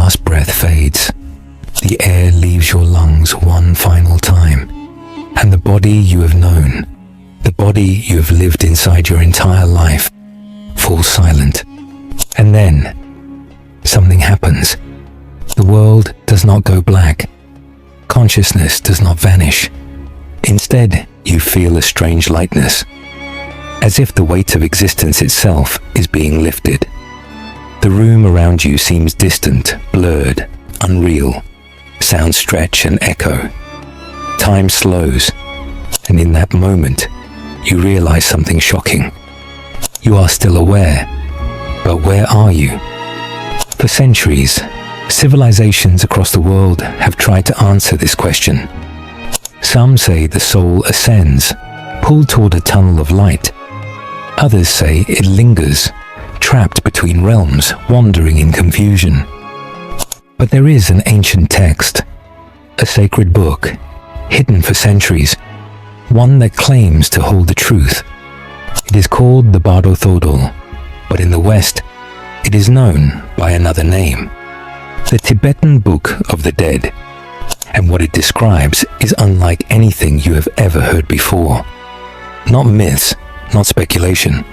last breath fades, the air leaves your lungs one final time, and the body you have known, the body you have lived inside your entire life, falls silent. And then, something happens. The world does not go black. Consciousness does not vanish. Instead, you feel a strange lightness, as if the weight of existence itself is being lifted. The room around you seems distant, blurred, unreal. Sounds stretch and echo. Time slows, and in that moment, you realize something shocking. You are still aware, but where are you? For centuries, civilizations across the world have tried to answer this question. Some say the soul ascends, pulled toward a tunnel of light. Others say it lingers, trapped between realms, wandering in confusion. But there is an ancient text, a sacred book, hidden for centuries, one that claims to hold the truth. It is called the Bardo Thodol, but in the West, it is known by another name, the Tibetan Book of the Dead. And what it describes is unlike anything you have ever heard before. Not myths, not speculation,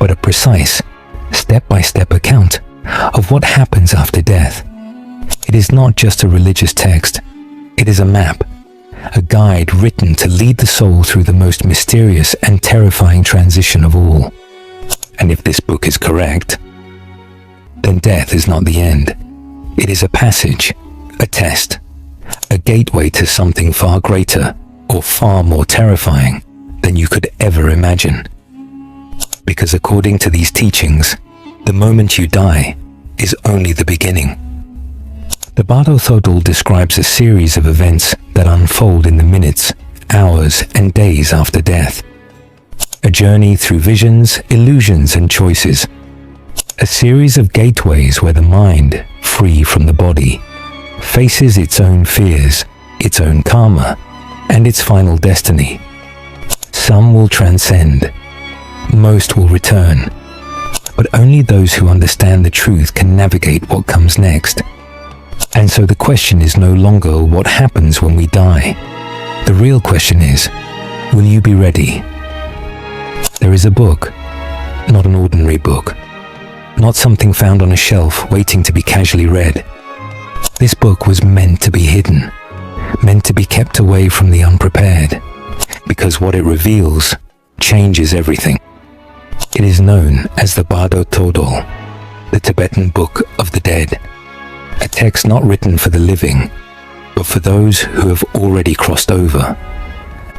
but a precise, step-by-step account of what happens after death. It is not just a religious text, it is a map, a guide written to lead the soul through the most mysterious and terrifying transition of all. And if this book is correct, then death is not the end. It is a passage, a test, a gateway to something far greater or far more terrifying than you could ever imagine. Because according to these teachings, the moment you die is only the beginning. The Bardo Thodol describes a series of events that unfold in the minutes, hours, and days after death. A journey through visions, illusions, and choices. A series of gateways where the mind, free from the body, faces its own fears, its own karma, and its final destiny. Some will transcend. Most will return. But only those who understand the truth can navigate what comes next. And so the question is no longer what happens when we die. The real question is, will you be ready? There is a book, not an ordinary book, not something found on a shelf waiting to be casually read. This book was meant to be hidden, meant to be kept away from the unprepared, because what it reveals changes everything. It is known as the Bardo Thodol, the Tibetan Book of the Dead. A text not written for the living, but for those who have already crossed over.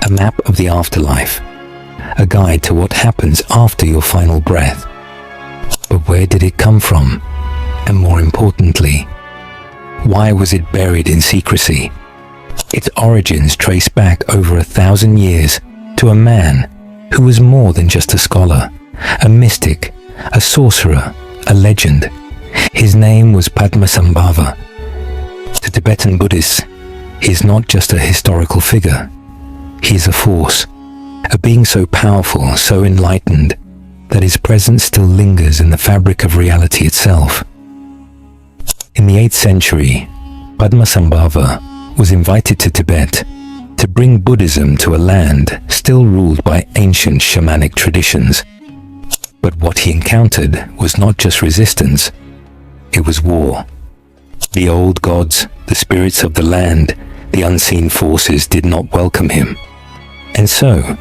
A map of the afterlife. A guide to what happens after your final breath. But where did it come from? And more importantly, why was it buried in secrecy? Its origins trace back over 1,000 years to a man who was more than just a scholar, a mystic, a sorcerer, a legend. His name was Padmasambhava. To Tibetan Buddhists, he is not just a historical figure. He is a force, a being so powerful, so enlightened, that his presence still lingers in the fabric of reality itself. In the 8th century, Padmasambhava was invited to Tibet to bring Buddhism to a land still ruled by ancient shamanic traditions. But what he encountered was not just resistance, it was war. The old gods, the spirits of the land, the unseen forces did not welcome him. And so,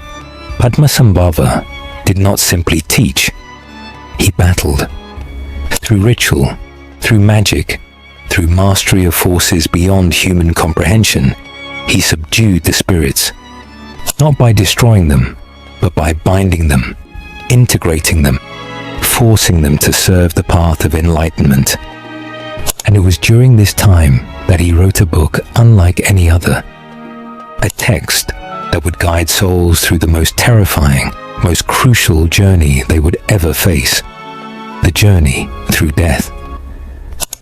Padmasambhava did not simply teach, he battled. Through ritual, through magic, through mastery of forces beyond human comprehension, he subdued the spirits, not by destroying them, but by binding them, integrating them, forcing them to serve the path of enlightenment. And it was during this time that he wrote a book unlike any other, a text that would guide souls through the most terrifying, most crucial journey they would ever face, the journey through death.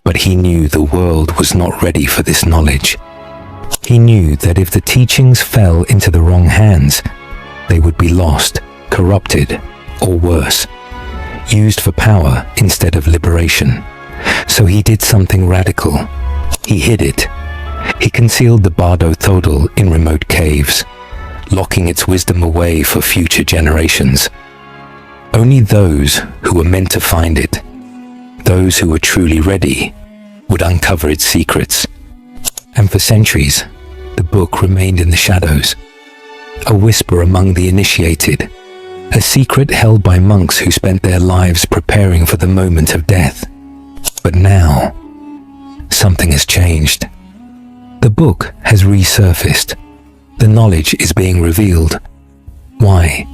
But he knew the world was not ready for this knowledge. He knew that if the teachings fell into the wrong hands, they would be lost, corrupted, or worse, used for power instead of liberation. So he did something radical. He hid it. He concealed the Bardo Thodol in remote caves, locking its wisdom away for future generations. Only those who were meant to find it, those who were truly ready, would uncover its secrets. And for centuries, the book remained in the shadows, a whisper among the initiated, a secret held by monks who spent their lives preparing for the moment of death. But now, something has changed. The book has resurfaced. The knowledge is being revealed. Why?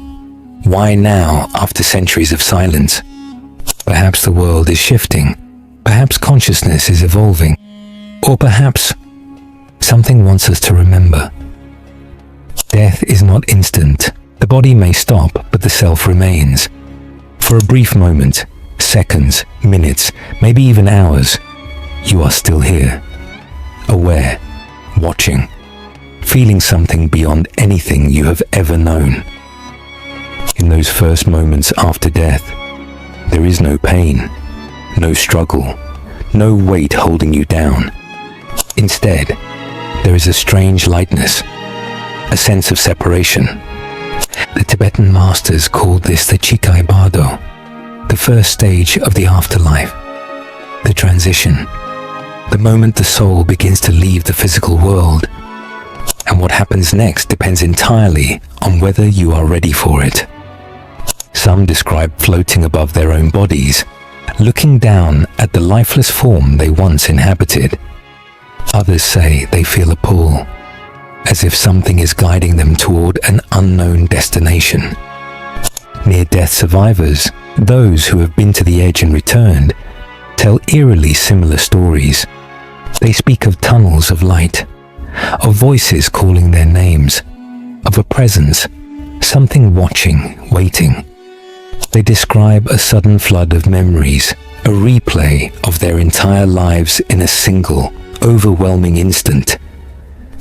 Why now, after centuries of silence? Perhaps the world is shifting. Perhaps consciousness is evolving. Or perhaps something wants us to remember. Death is not instant. The body may stop, but the self remains. For a brief moment, seconds, minutes, maybe even hours, you are still here. Aware, watching, feeling something beyond anything you have ever known. In those first moments after death, there is no pain, no struggle, no weight holding you down. Instead, there is a strange lightness, a sense of separation. The Tibetan masters called this the Chikai Bardo, the first stage of the afterlife, the transition, the moment the soul begins to leave the physical world. And what happens next depends entirely on whether you are ready for it. Some describe floating above their own bodies, looking down at the lifeless form they once inhabited. Others say they feel a pull, as if something is guiding them toward an unknown destination. Near-death survivors, those who have been to the edge and returned, tell eerily similar stories. They speak of tunnels of light, of voices calling their names, of a presence, something watching, waiting. They describe a sudden flood of memories, a replay of their entire lives in a single, overwhelming instant.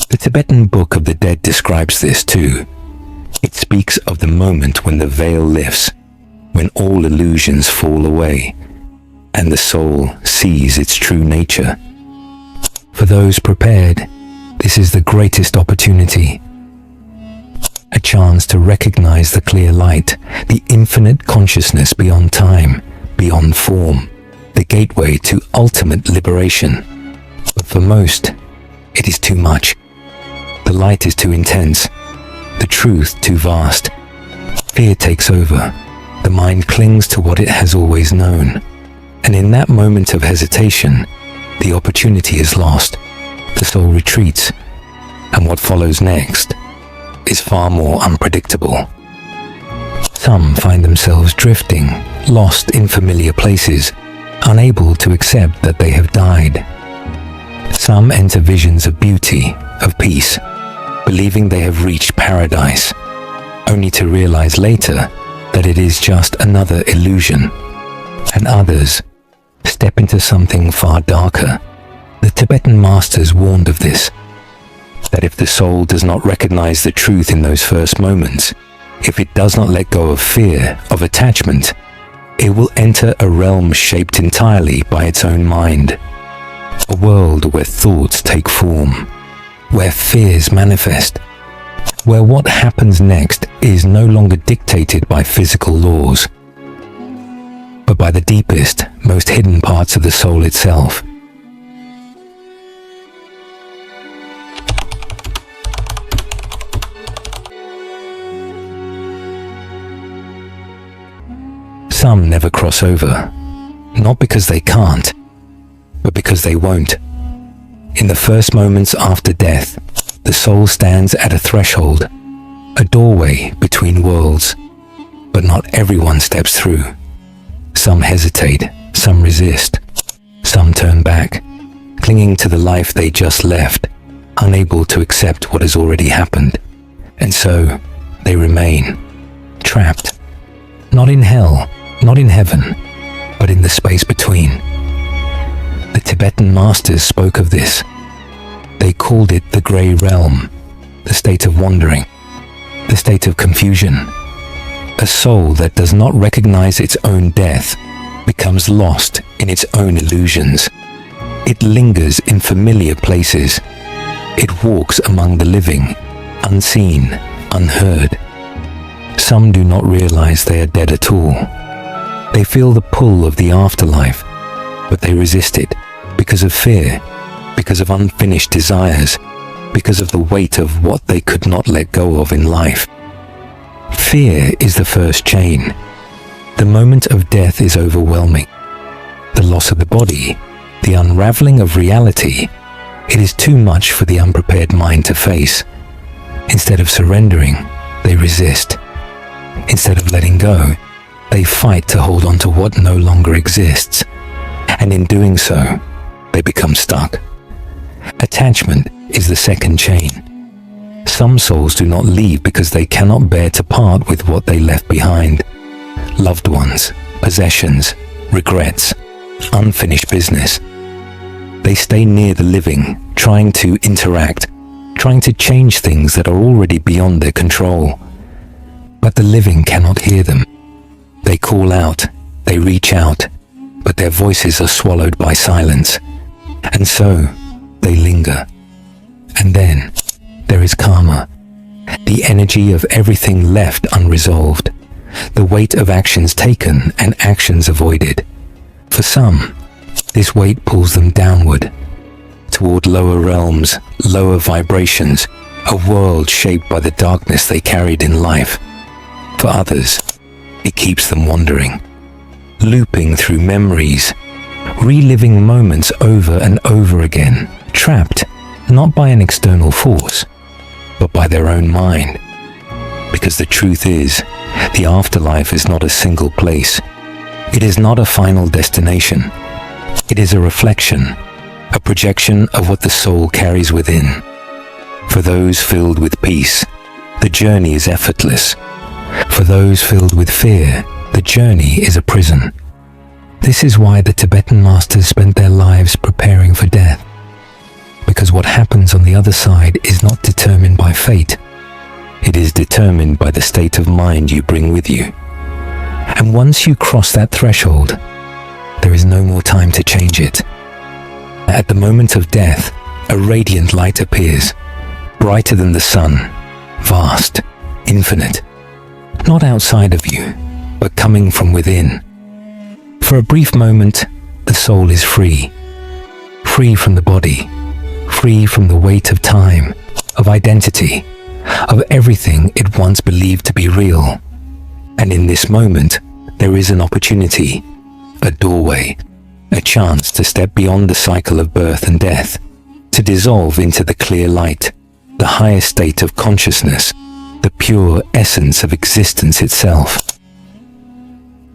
The Tibetan Book of the Dead describes this too. It speaks of the moment when the veil lifts, when all illusions fall away, and the soul sees its true nature. For those prepared, this is the greatest opportunity. A chance to recognize the clear light, the infinite consciousness beyond time, beyond form, the gateway to ultimate liberation. But for most, it is too much. The light is too intense, the truth too vast. Fear takes over. The mind clings to what it has always known. And in that moment of hesitation, the opportunity is lost. The soul retreats, and what follows next is far more unpredictable. Some find themselves drifting, lost in familiar places, unable to accept that they have died. Some enter visions of beauty, of peace, believing they have reached paradise, only to realize later that it is just another illusion. And others step into something far darker. The Tibetan masters warned of this, that if the soul does not recognize the truth in those first moments, if it does not let go of fear, of attachment, it will enter a realm shaped entirely by its own mind. A world where thoughts take form, where fears manifest, where what happens next is no longer dictated by physical laws, but by the deepest, most hidden parts of the soul itself. Some never cross over, not because they can't, but because they won't. In the first moments after death, the soul stands at a threshold, a doorway between worlds, but not everyone steps through. Some hesitate, some resist, some turn back, clinging to the life they just left, unable to accept what has already happened. And so, they remain, trapped, not in hell, not in heaven, but in the space between. The Tibetan masters spoke of this. They called it the Grey Realm, the state of wandering, the state of confusion. A soul that does not recognize its own death becomes lost in its own illusions. It lingers in familiar places. It walks among the living, unseen, unheard. Some do not realize they are dead at all. They feel the pull of the afterlife, but they resist it because of fear, because of unfinished desires, because of the weight of what they could not let go of in life. Fear is the first chain. The moment of death is overwhelming. The loss of the body, the unraveling of reality, it is too much for the unprepared mind to face. Instead of surrendering, they resist. Instead of letting go, they fight to hold on to what no longer exists. And in doing so, they become stuck. Attachment is the second chain. Some souls do not leave because they cannot bear to part with what they left behind. Loved ones, possessions, regrets, unfinished business. They stay near the living, trying to interact, trying to change things that are already beyond their control. But the living cannot hear them. They call out, they reach out, but their voices are swallowed by silence. And so, they linger. And then, there is karma, the energy of everything left unresolved, the weight of actions taken and actions avoided. For some, this weight pulls them downward, toward lower realms, lower vibrations, a world shaped by the darkness they carried in life. For others, it keeps them wandering, looping through memories, reliving moments over and over again, trapped not by an external force, but by their own mind. Because the truth is, the afterlife is not a single place. It is not a final destination. It is a reflection, a projection of what the soul carries within. For those filled with peace, the journey is effortless. For those filled with fear, the journey is a prison. This is why the Tibetan masters spent their lives preparing for death. Because what happens on the other side is not determined by fate. It is determined by the state of mind you bring with you. And once you cross that threshold, there is no more time to change it. At the moment of death, a radiant light appears, brighter than the sun, vast, infinite, not outside of you, but coming from within. For a brief moment, the soul is free, free from the body, free from the weight of time, of identity, of everything it once believed to be real. And in this moment, there is an opportunity, a doorway, a chance to step beyond the cycle of birth and death, to dissolve into the clear light, the highest state of consciousness, the pure essence of existence itself.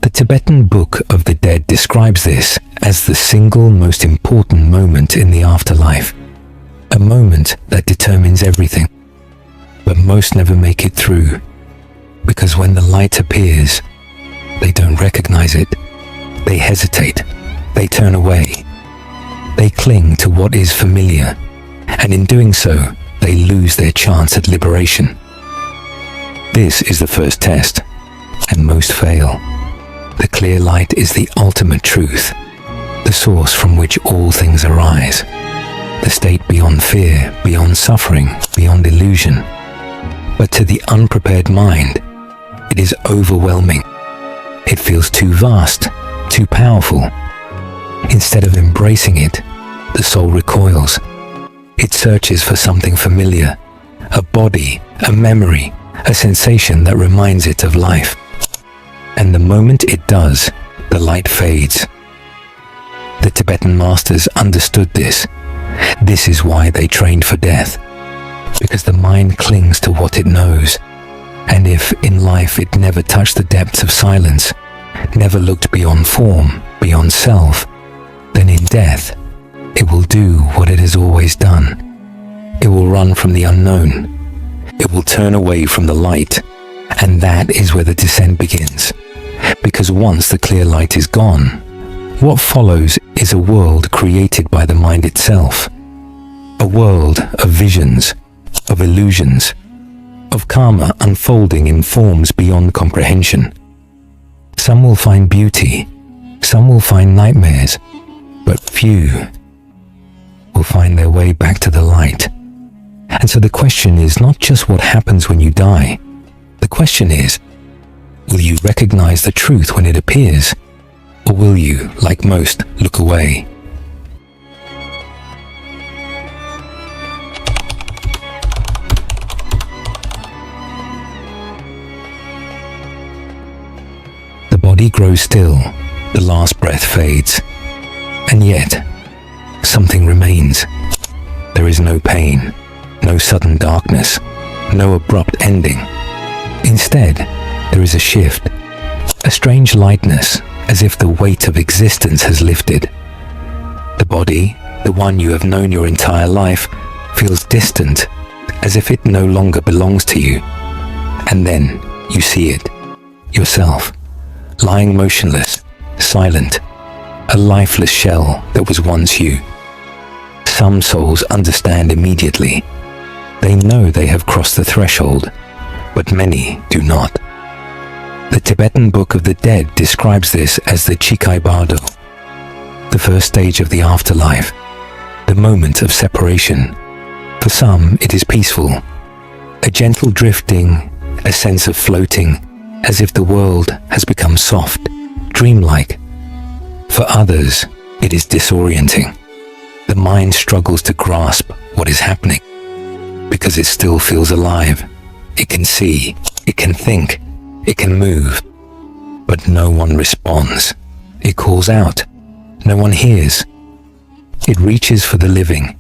The Tibetan Book of the Dead describes this as the single most important moment in the afterlife, a moment that determines everything. But most never make it through, because when the light appears, they don't recognize it. They hesitate. They turn away. They cling to what is familiar, and in doing so, they lose their chance at liberation. This is the first test, and most fail. The clear light is the ultimate truth, the source from which all things arise, the state beyond fear, beyond suffering, beyond illusion. But to the unprepared mind, it is overwhelming. It feels too vast, too powerful. Instead of embracing it, the soul recoils. It searches for something familiar, a body, a memory, a sensation that reminds it of life. And the moment it does, the light fades. The Tibetan masters understood this. This is why they trained for death. Because the mind clings to what it knows. And if in life it never touched the depths of silence, never looked beyond form, beyond self, then in death, it will do what it has always done. It will run from the unknown. It will turn away from the light. And that is where the descent begins. Because once the clear light is gone, what follows is a world created by the mind itself. A world of visions, of illusions, of karma unfolding in forms beyond comprehension. Some will find beauty, Some will find nightmares, but few will find their way back to the light. And so the question is not just what happens when you die. The question is, will you recognize the truth when it appears, or will you, like most, look away? The body grows still, the last breath fades, and yet something remains. There is no pain, no sudden darkness, no abrupt ending. Instead, there is a shift, a strange lightness, as if the weight of existence has lifted. The body, the one you have known your entire life, feels distant, as if it no longer belongs to you. And then you see it, yourself, lying motionless, silent, a lifeless shell that was once you. Some souls understand immediately. They know they have crossed the threshold, but many do not. The Tibetan Book of the Dead describes this as the Chikai Bardo, the first stage of the afterlife, the moment of separation. For some, it is peaceful, a gentle drifting, a sense of floating, as if the world has become soft, dreamlike. For others, it is disorienting. The mind struggles to grasp what is happening, because it still feels alive. It can see, it can think, it can move, but no one responds. It calls out, no one hears. It reaches for the living,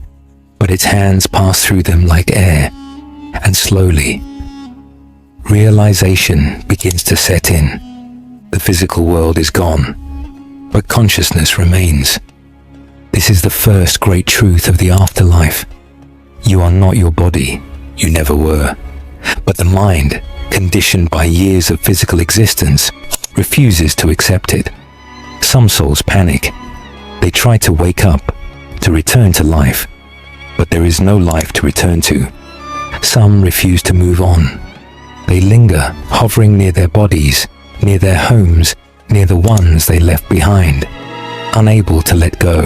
but its hands pass through them like air, and slowly, realization begins to set in. The physical world is gone, but consciousness remains. This is the first great truth of the afterlife. You are not your body, you never were. But the mind, conditioned by years of physical existence, refuses to accept it. Some souls panic. They try to wake up, to return to life, but there is no life to return to. Some refuse to move on. They linger, hovering near their bodies, near their homes, near the ones they left behind, unable to let go.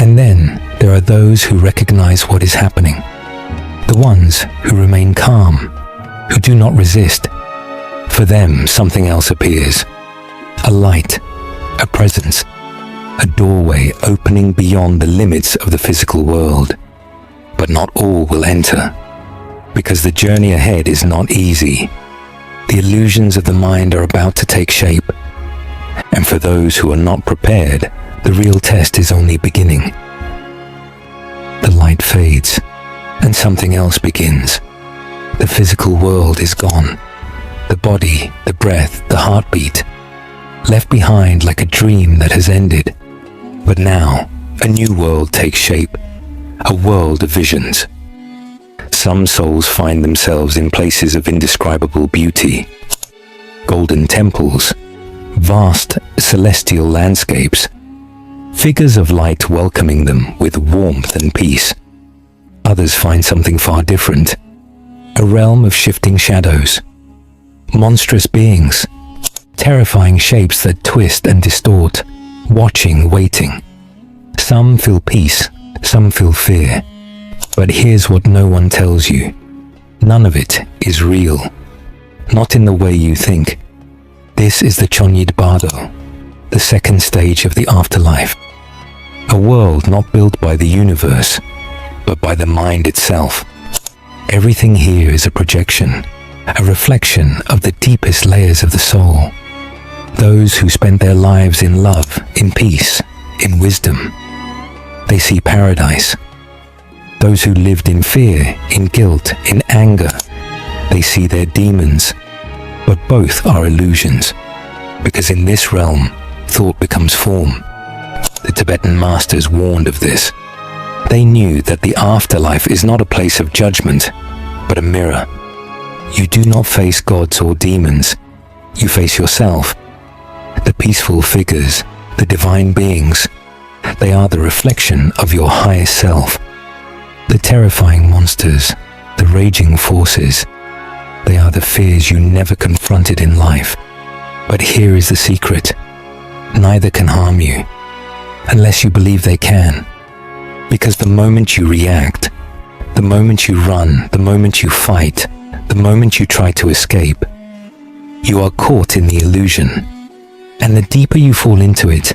And then there are those who recognize what is happening. The ones who remain calm, who do not resist. For them, something else appears. A light, a presence, a doorway opening beyond the limits of the physical world. But not all will enter, because the journey ahead is not easy. The illusions of the mind are about to take shape. And for those who are not prepared, the real test is only beginning. The light fades, and something else begins. The physical world is gone. The body, the breath, the heartbeat, left behind like a dream that has ended. But now, a new world takes shape, a world of visions. Some souls find themselves in places of indescribable beauty. Golden temples, vast celestial landscapes, figures of light welcoming them with warmth and peace. Others find something far different, a realm of shifting shadows, monstrous beings, terrifying shapes that twist and distort, watching, waiting. Some feel peace, some feel fear. But here's what no one tells you. None of it is real, not in the way you think. This is the Chonyid Bardo, the second stage of the afterlife. A world not built by the universe, but by the mind itself. Everything here is a projection, a reflection of the deepest layers of the soul. Those who spent their lives in love, in peace, in wisdom, they see paradise. Those who lived in fear, in guilt, in anger, they see their demons. But both are illusions, because in this realm, thought becomes form. The Tibetan masters warned of this. They knew that the afterlife is not a place of judgment, but a mirror. You do not face gods or demons. You face yourself. The peaceful figures, the divine beings, they are the reflection of your highest self. The terrifying monsters, the raging forces, they are the fears you never confronted in life. But here is the secret. neither can harm you, unless you believe they can. Because the moment you react, the moment you run, the moment you fight, the moment you try to escape, you are caught in the illusion. And the deeper you fall into it,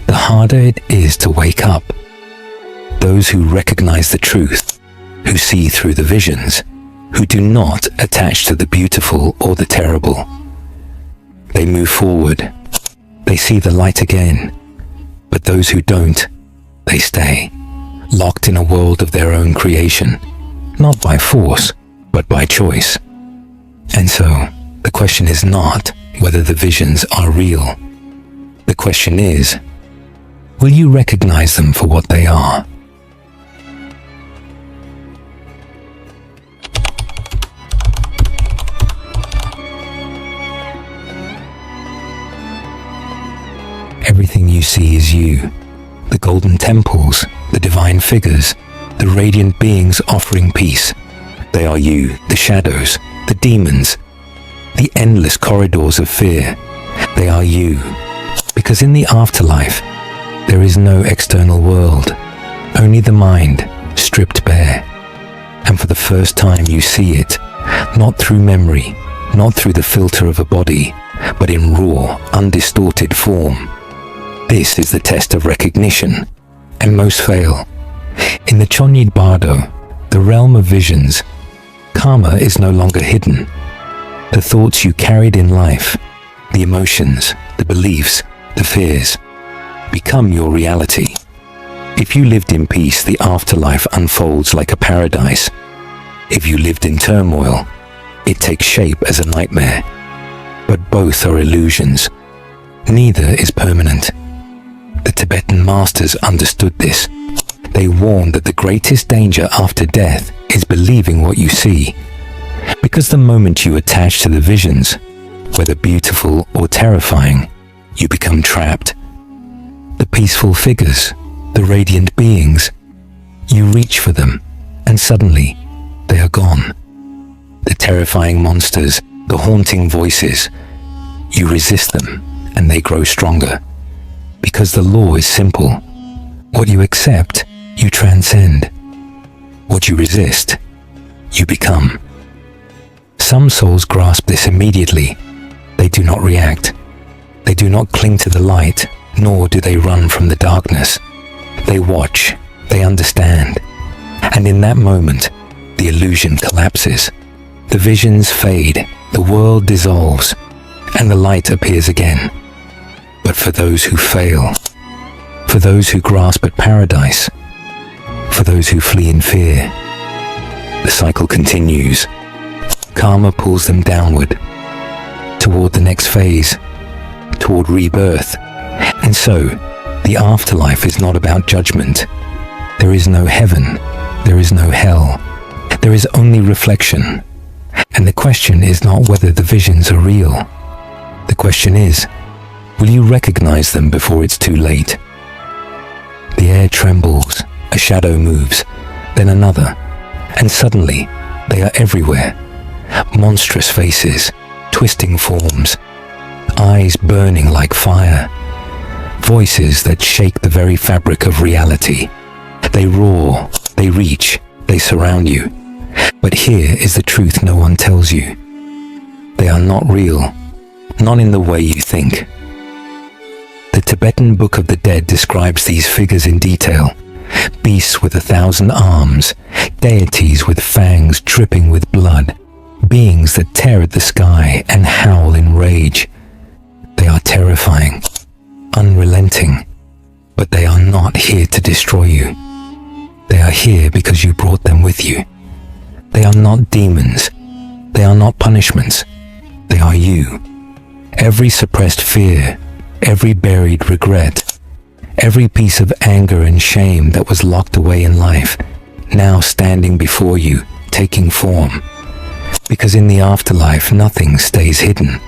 the harder it is to wake up. Those who recognize the truth, who see through the visions, who do not attach to the beautiful or the terrible, they move forward. They see the light again. But those who don't, they stay, locked in a world of their own creation, not by force, but by choice. And so, the question is not whether the visions are real. The question is, will you recognize them for what they are? Everything you see is you. The golden temples, the divine figures, the radiant beings offering peace. They are you, the shadows, the demons, the endless corridors of fear. They are you. Because in the afterlife, there is no external world, only the mind, stripped bare. And for the first time you see it, not through memory, not through the filter of a body, but in raw, undistorted form. This is the test of recognition, and most fail. In the Chonyid Bardo, the realm of visions, karma is no longer hidden. The thoughts you carried in life, the emotions, the beliefs, the fears, become your reality. If you lived in peace, the afterlife unfolds like a paradise. If you lived in turmoil, it takes shape as a nightmare. But both are illusions. Neither is permanent. The Tibetan masters understood this. They warned that the greatest danger after death is believing what you see. Because the moment you attach to the visions, whether beautiful or terrifying, you become trapped. The peaceful figures, the radiant beings, you reach for them, and suddenly they are gone. The terrifying monsters, the haunting voices, you resist them, and they grow stronger. Because the law is simple. What you accept, you transcend. What you resist, you become. Some souls grasp this immediately. They do not react. They do not cling to the light, nor do they run from the darkness. They watch, they understand. And in that moment, the illusion collapses. The visions fade, the world dissolves, and the light appears again. But for those who fail, for those who grasp at paradise, for those who flee in fear, the cycle continues. Karma pulls them downward, toward the next phase, toward rebirth. And so, the afterlife is not about judgment. There is no heaven, there is no hell, there is only reflection. And the question is not whether the visions are real. The question is, will you recognize them before it's too late? The air trembles, a shadow moves, then another, and suddenly they are everywhere. Monstrous faces, twisting forms, eyes burning like fire, voices that shake the very fabric of reality. They roar, they reach, they surround you. But here is the truth no one tells you. They are not real, not in the way you think. The Tibetan Book of the Dead describes these figures in detail. Beasts with 1,000 arms, deities with fangs dripping with blood, beings that tear at the sky and howl in rage. They are terrifying, unrelenting, but they are not here to destroy you. They are here because you brought them with you. They are not demons. They are not punishments. They are you. Every suppressed fear, every buried regret, every piece of anger and shame that was locked away in life, now standing before you, taking form. Because in the afterlife, nothing stays hidden.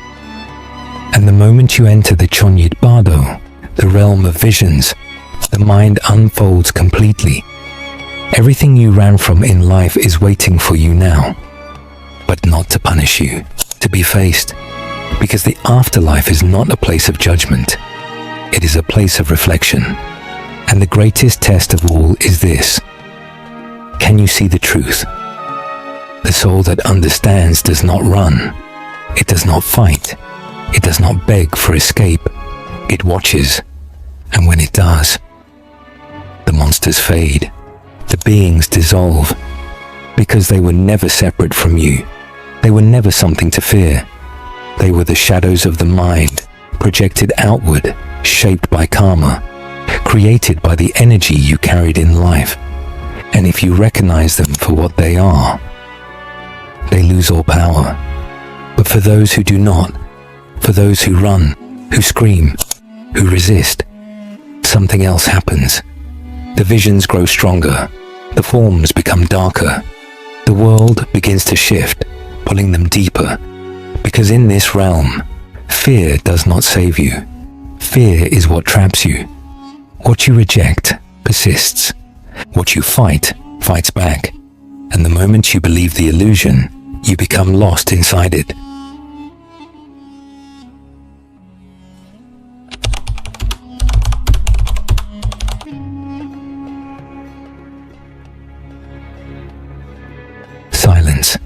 And the moment you enter the Chonyid Bardo, the realm of visions, the mind unfolds completely. Everything you ran from in life is waiting for you now, but not to punish you, to be faced. Because the afterlife is not a place of judgment. It is a place of reflection. And the greatest test of all is this: can you see the truth? The soul that understands does not run. It does not fight. It does not beg for escape. It watches. And when it does, the monsters fade. The beings dissolve. Because they were never separate from you. They were never something to fear. They were the shadows of the mind, projected outward, shaped by karma, created by the energy you carried in life. And if you recognize them for what they are, they lose all power. But for those who do not, for those who run, who scream, who resist, something else happens. The visions grow stronger. The forms become darker. The world begins to shift, pulling them deeper. Because in this realm, fear does not save you. Fear is what traps you. What you reject persists. What you fight, fights back. And the moment you believe the illusion, you become lost inside it. Silence.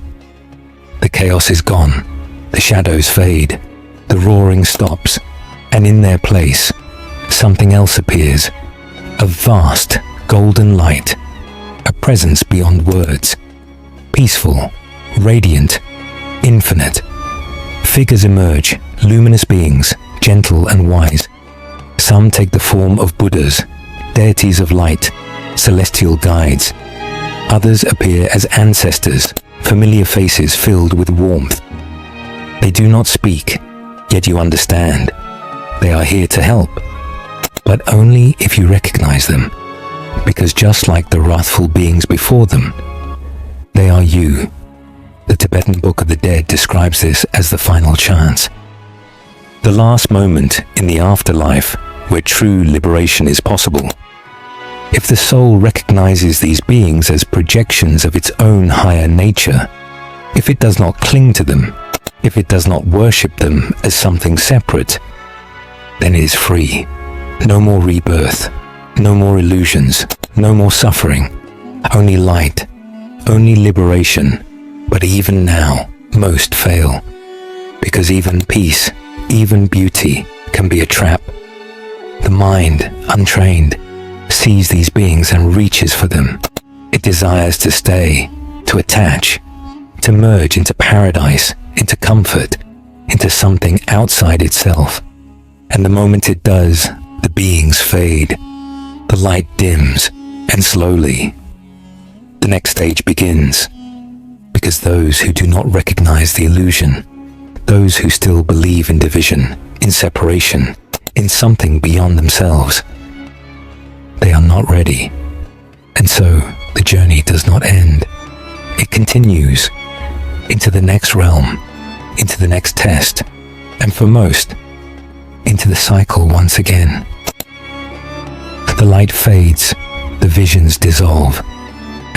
The chaos is gone. The shadows fade. The roaring stops. And in their place, something else appears. A vast, golden light. A presence beyond words. Peaceful, radiant, infinite. Figures emerge, luminous beings, gentle and wise. Some take the form of Buddhas, deities of light, celestial guides. Others appear as ancestors, familiar faces filled with warmth. They do not speak, yet you understand. They are here to help, but only if you recognize them, because just like the wrathful beings before them, they are you. The Tibetan Book of the Dead describes this as the final chance. The last moment in the afterlife where true liberation is possible. If the soul recognizes these beings as projections of its own higher nature, if it does not cling to them, if it does not worship them as something separate, then it is free. No more rebirth, no more illusions, no more suffering, only light, only liberation. But even now, most fail, because even peace, even beauty can be a trap. The mind, untrained, sees these beings and reaches for them. It desires to stay, to attach, to merge into paradise, into comfort, into something outside itself. And the moment it does, the beings fade. The light dims, and slowly, the next stage begins. Because those who do not recognize the illusion, those who still believe in division, in separation, in something beyond themselves, they are not ready. And so the journey does not end. It continues into the next realm, into the next test, and for most, into the cycle once again. The light fades, the visions dissolve,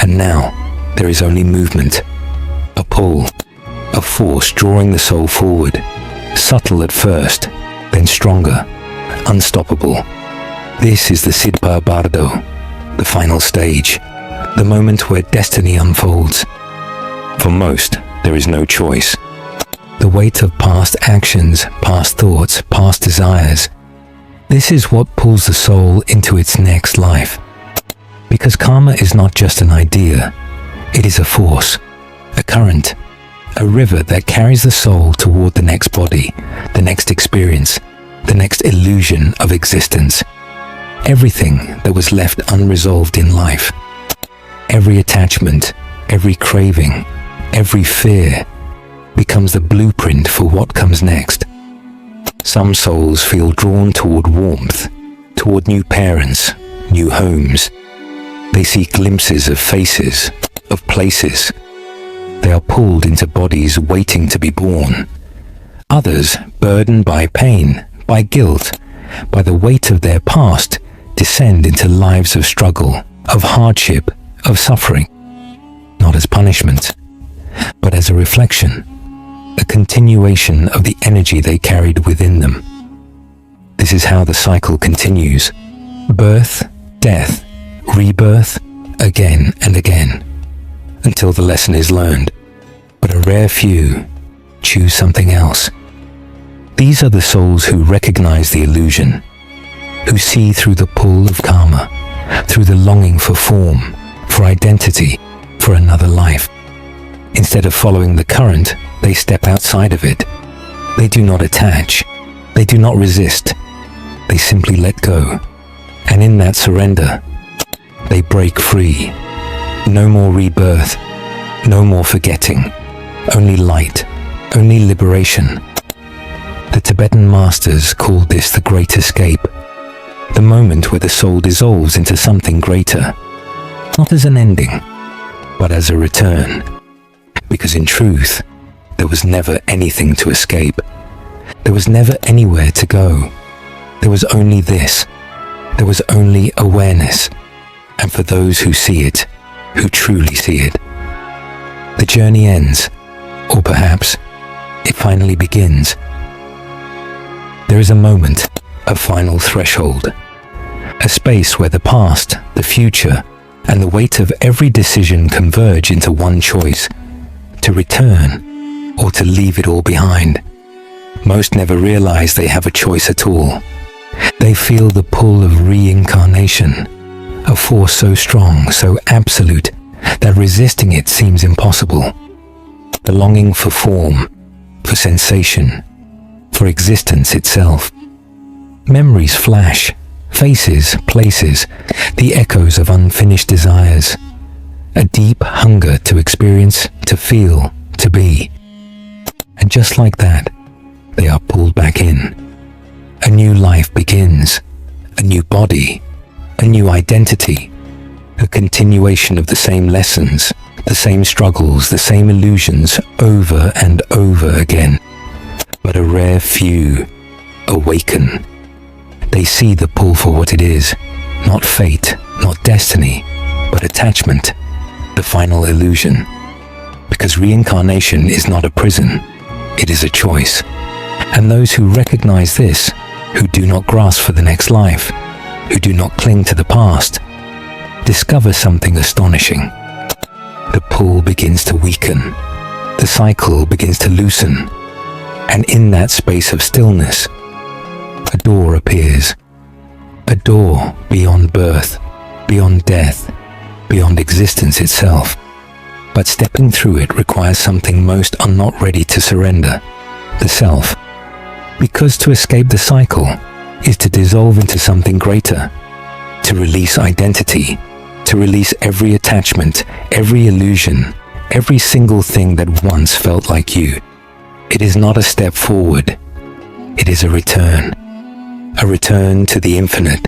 and now there is only movement, a pull, a force drawing the soul forward, subtle at first, then stronger, unstoppable. This is the Sidpa Bardo, the final stage, the moment where destiny unfolds. For most, there is no choice. The weight of past actions, past thoughts, past desires, this is what pulls the soul into its next life. Because karma is not just an idea, it is a force, a current, a river that carries the soul toward the next body, the next experience, the next illusion of existence. Everything that was left unresolved in life, every attachment, every craving, every fear, becomes the blueprint for what comes next. Some souls feel drawn toward warmth, toward new parents, new homes. They see glimpses of faces, of places. They are pulled into bodies waiting to be born. Others, burdened by pain, by guilt, by the weight of their past, descend into lives of struggle, of hardship, of suffering, not as punishment, but as a reflection, a continuation of the energy they carried within them. This is how the cycle continues. Birth, death, rebirth, again and again, until the lesson is learned. But a rare few choose something else. These are the souls who recognize the illusion, who see through the pull of karma, through the longing for form, for identity, for another life. Instead of following the current, they step outside of it. They do not attach. They do not resist. They simply let go. And in that surrender, they break free. No more rebirth, no more forgetting, only light, only liberation. The Tibetan masters called this the Great Escape, the moment where the soul dissolves into something greater, not as an ending, but as a return. Because in truth, there was never anything to escape. There was never anywhere to go. There was only this. There was only awareness. And for those who see it, who truly see it, the journey ends, or perhaps it finally begins. There is a moment, a final threshold, a space where the past, the future, and the weight of every decision converge into one choice: to return or to leave it all behind. Most never realize they have a choice at all. They feel the pull of reincarnation, a force so strong, so absolute, that resisting it seems impossible. The longing for form, for sensation, for existence itself. Memories flash, faces, places, the echoes of unfinished desires. A deep hunger to experience, to feel, to be. And just like that, they are pulled back in. A new life begins, a new body, a new identity, a continuation of the same lessons, the same struggles, the same illusions over and over again. But a rare few awaken. They see the pull for what it is, not fate, not destiny, but attachment, the final illusion. Because reincarnation is not a prison, it is a choice. And those who recognize this, who do not grasp for the next life, who do not cling to the past, discover something astonishing. The pull begins to weaken, the cycle begins to loosen, and in that space of stillness, a door appears. A door beyond birth, beyond death, beyond existence itself. But stepping through it requires something most are not ready to surrender: the self. Because to escape the cycle is to dissolve into something greater, to release identity, to release every attachment, every illusion, every single thing that once felt like you. It is not a step forward, it is a return to the infinite,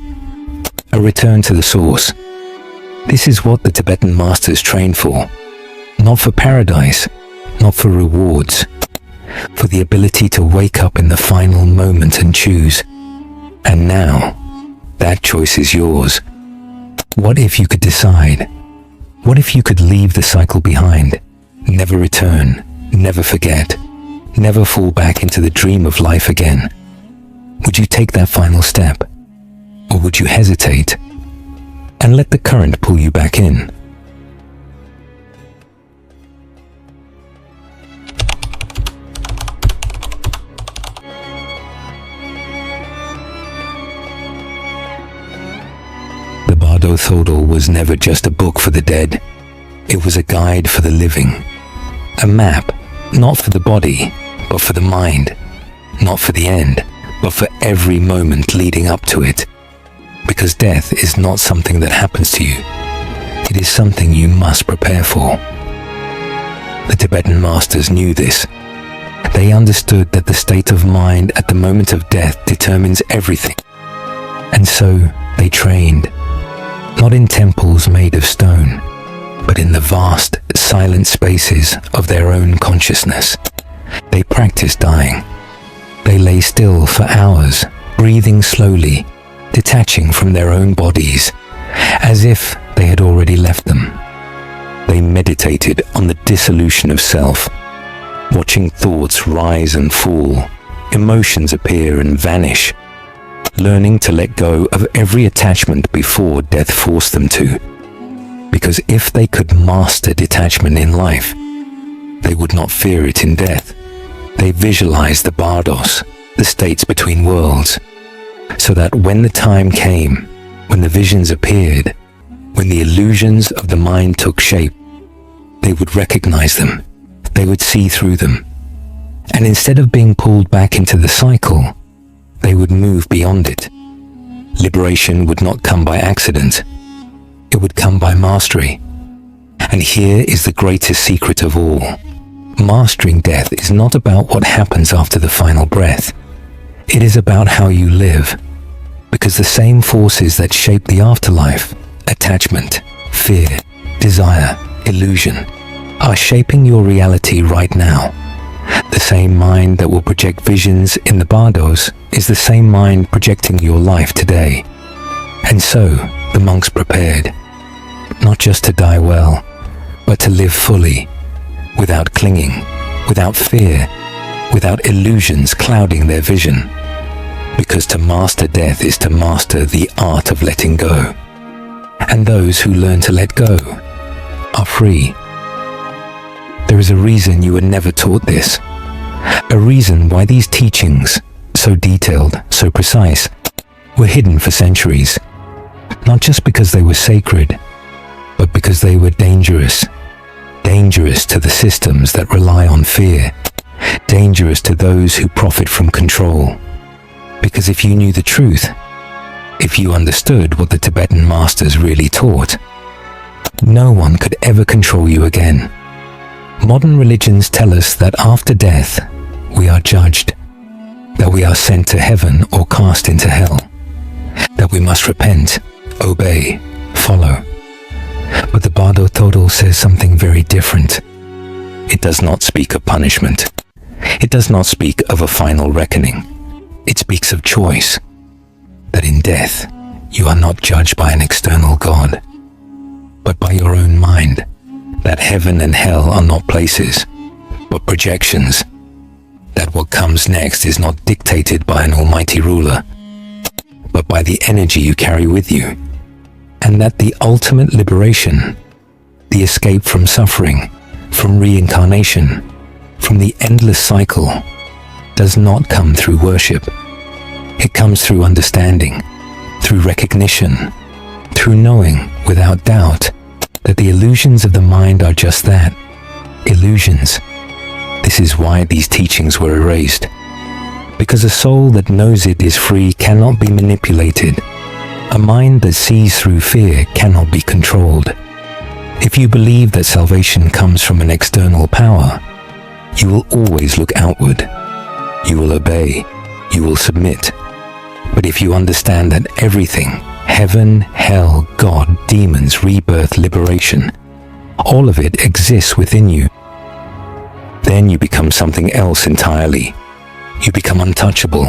a return to the source. This is what the Tibetan masters train for, not for paradise, not for rewards, for the ability to wake up in the final moment and choose. And now, that choice is yours. What if you could decide? What if you could leave the cycle behind, never return, never forget, never fall back into the dream of life again? Would you take that final step? Or would you hesitate and let the current pull you back in? The Bardo Thodol was never just a book for the dead. It was a guide for the living. A map, not for the body, but for the mind. Not for the end, but for every moment leading up to it. Because death is not something that happens to you. It is something you must prepare for. The Tibetan masters knew this. They understood that the state of mind at the moment of death determines everything. And so they trained. Not in temples made of stone, but in the vast, silent spaces of their own consciousness. They practiced dying. They lay still for hours, breathing slowly, detaching from their own bodies, as if they had already left them. They meditated on the dissolution of self, watching thoughts rise and fall, emotions appear and vanish. learning to let go of every attachment before death forced them to. Because if they could master detachment in life, they would not fear it in death. They visualized the bardos, the states between worlds, so that when the time came, when the visions appeared, when the illusions of the mind took shape, they would recognize them, they would see through them, and instead of being pulled back into the cycle, they would move beyond it. Liberation would not come by accident, it would come by mastery. And here is the greatest secret of all. Mastering death is not about what happens after the final breath. It is about how you live, because the same forces that shape the afterlife, attachment, fear, desire, illusion, are shaping your reality right now. The same mind that will project visions in the bardos is the same mind projecting your life today. And so, the monks prepared, not just to die well, but to live fully, without clinging, without fear, without illusions clouding their vision. Because to master death is to master the art of letting go. And those who learn to let go are free. There is a reason you were never taught this. A reason why these teachings, so detailed, so precise, were hidden for centuries. Not just because they were sacred, but because they were dangerous. Dangerous to the systems that rely on fear. Dangerous to those who profit from control. Because if you knew the truth, if you understood what the Tibetan masters really taught, no one could ever control you again. Modern religions tell us that after death, we are judged, that we are sent to heaven or cast into hell, that we must repent, obey, follow. But the Bardo Thodol says something very different. It does not speak of punishment. It does not speak of a final reckoning. It speaks of choice, that in death, you are not judged by an external God, but by your own mind, that heaven and hell are not places, but projections, that what comes next is not dictated by an almighty ruler, but by the energy you carry with you, and that the ultimate liberation, the escape from suffering, from reincarnation, from the endless cycle, does not come through worship. It comes through understanding, through recognition, through knowing without doubt that the illusions of the mind are just that, illusions. This is why these teachings were erased. Because a soul that knows it is free cannot be manipulated. A mind that sees through fear cannot be controlled. If you believe that salvation comes from an external power, you will always look outward. You will obey. You will submit. But if you understand that everything, heaven, hell, God, demons, rebirth, liberation, all of it exists within you, then you become something else entirely. You become untouchable.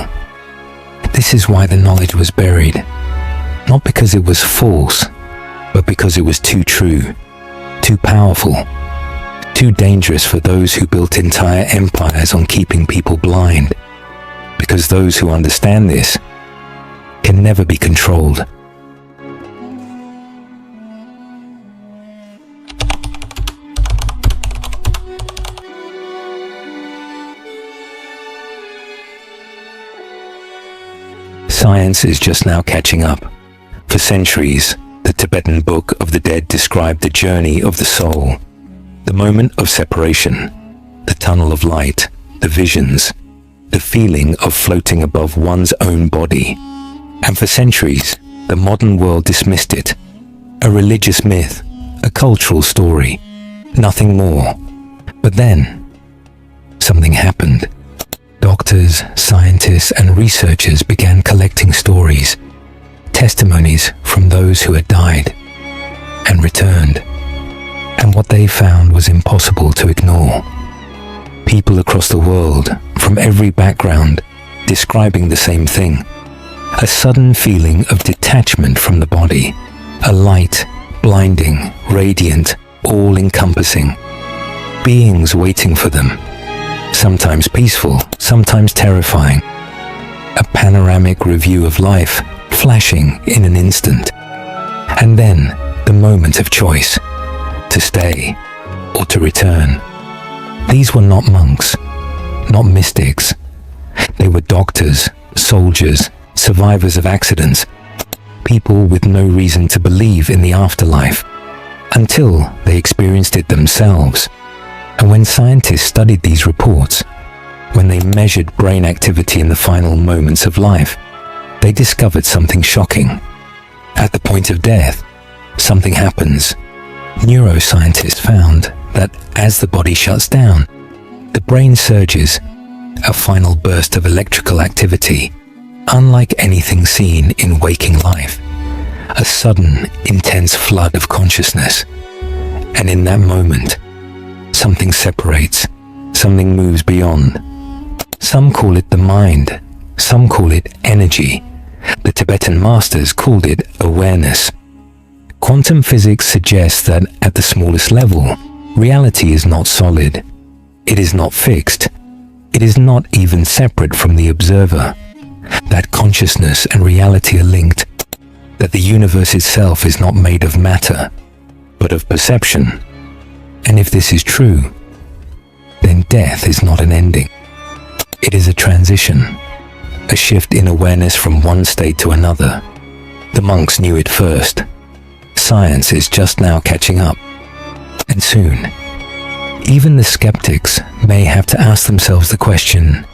This is why the knowledge was buried. Not because it was false, but because it was too true, too powerful, too dangerous for those who built entire empires on keeping people blind. Because those who understand this can never be controlled. Science is just now catching up. For centuries, the Tibetan Book of the Dead described the journey of the soul, the moment of separation, the tunnel of light, the visions, the feeling of floating above one's own body. And for centuries, the modern world dismissed it. A religious myth, a cultural story, nothing more. But then, something happened. Doctors, scientists, and researchers began collecting stories, testimonies from those who had died and returned. And what they found was impossible to ignore. People across the world, from every background, describing the same thing. A sudden feeling of detachment from the body. A light, blinding, radiant, all-encompassing. Beings waiting for them. Sometimes peaceful, sometimes terrifying. a panoramic review of life flashing in an instant. And then the moment of choice, to stay or to return. These were not monks, not mystics. They were doctors, soldiers, survivors of accidents, people with no reason to believe in the afterlife until they experienced it themselves. And when scientists studied these reports, when they measured brain activity in the final moments of life, they discovered something shocking. At the point of death, something happens. Neuroscientists found that as the body shuts down, the brain surges, a final burst of electrical activity, unlike anything seen in waking life, a sudden, intense flood of consciousness. And in that moment, something separates, something moves beyond. Some call it the mind, some call it energy. The Tibetan masters called it awareness. Quantum physics suggests that at the smallest level, reality is not solid. It is not fixed. It is not even separate from the observer. That consciousness and reality are linked. That the universe itself is not made of matter, but of perception. And if this is true, then death is not an ending. It is a transition, a shift in awareness from one state to another. The monks knew it first. Science is just now catching up. And soon, even the skeptics may have to ask themselves the question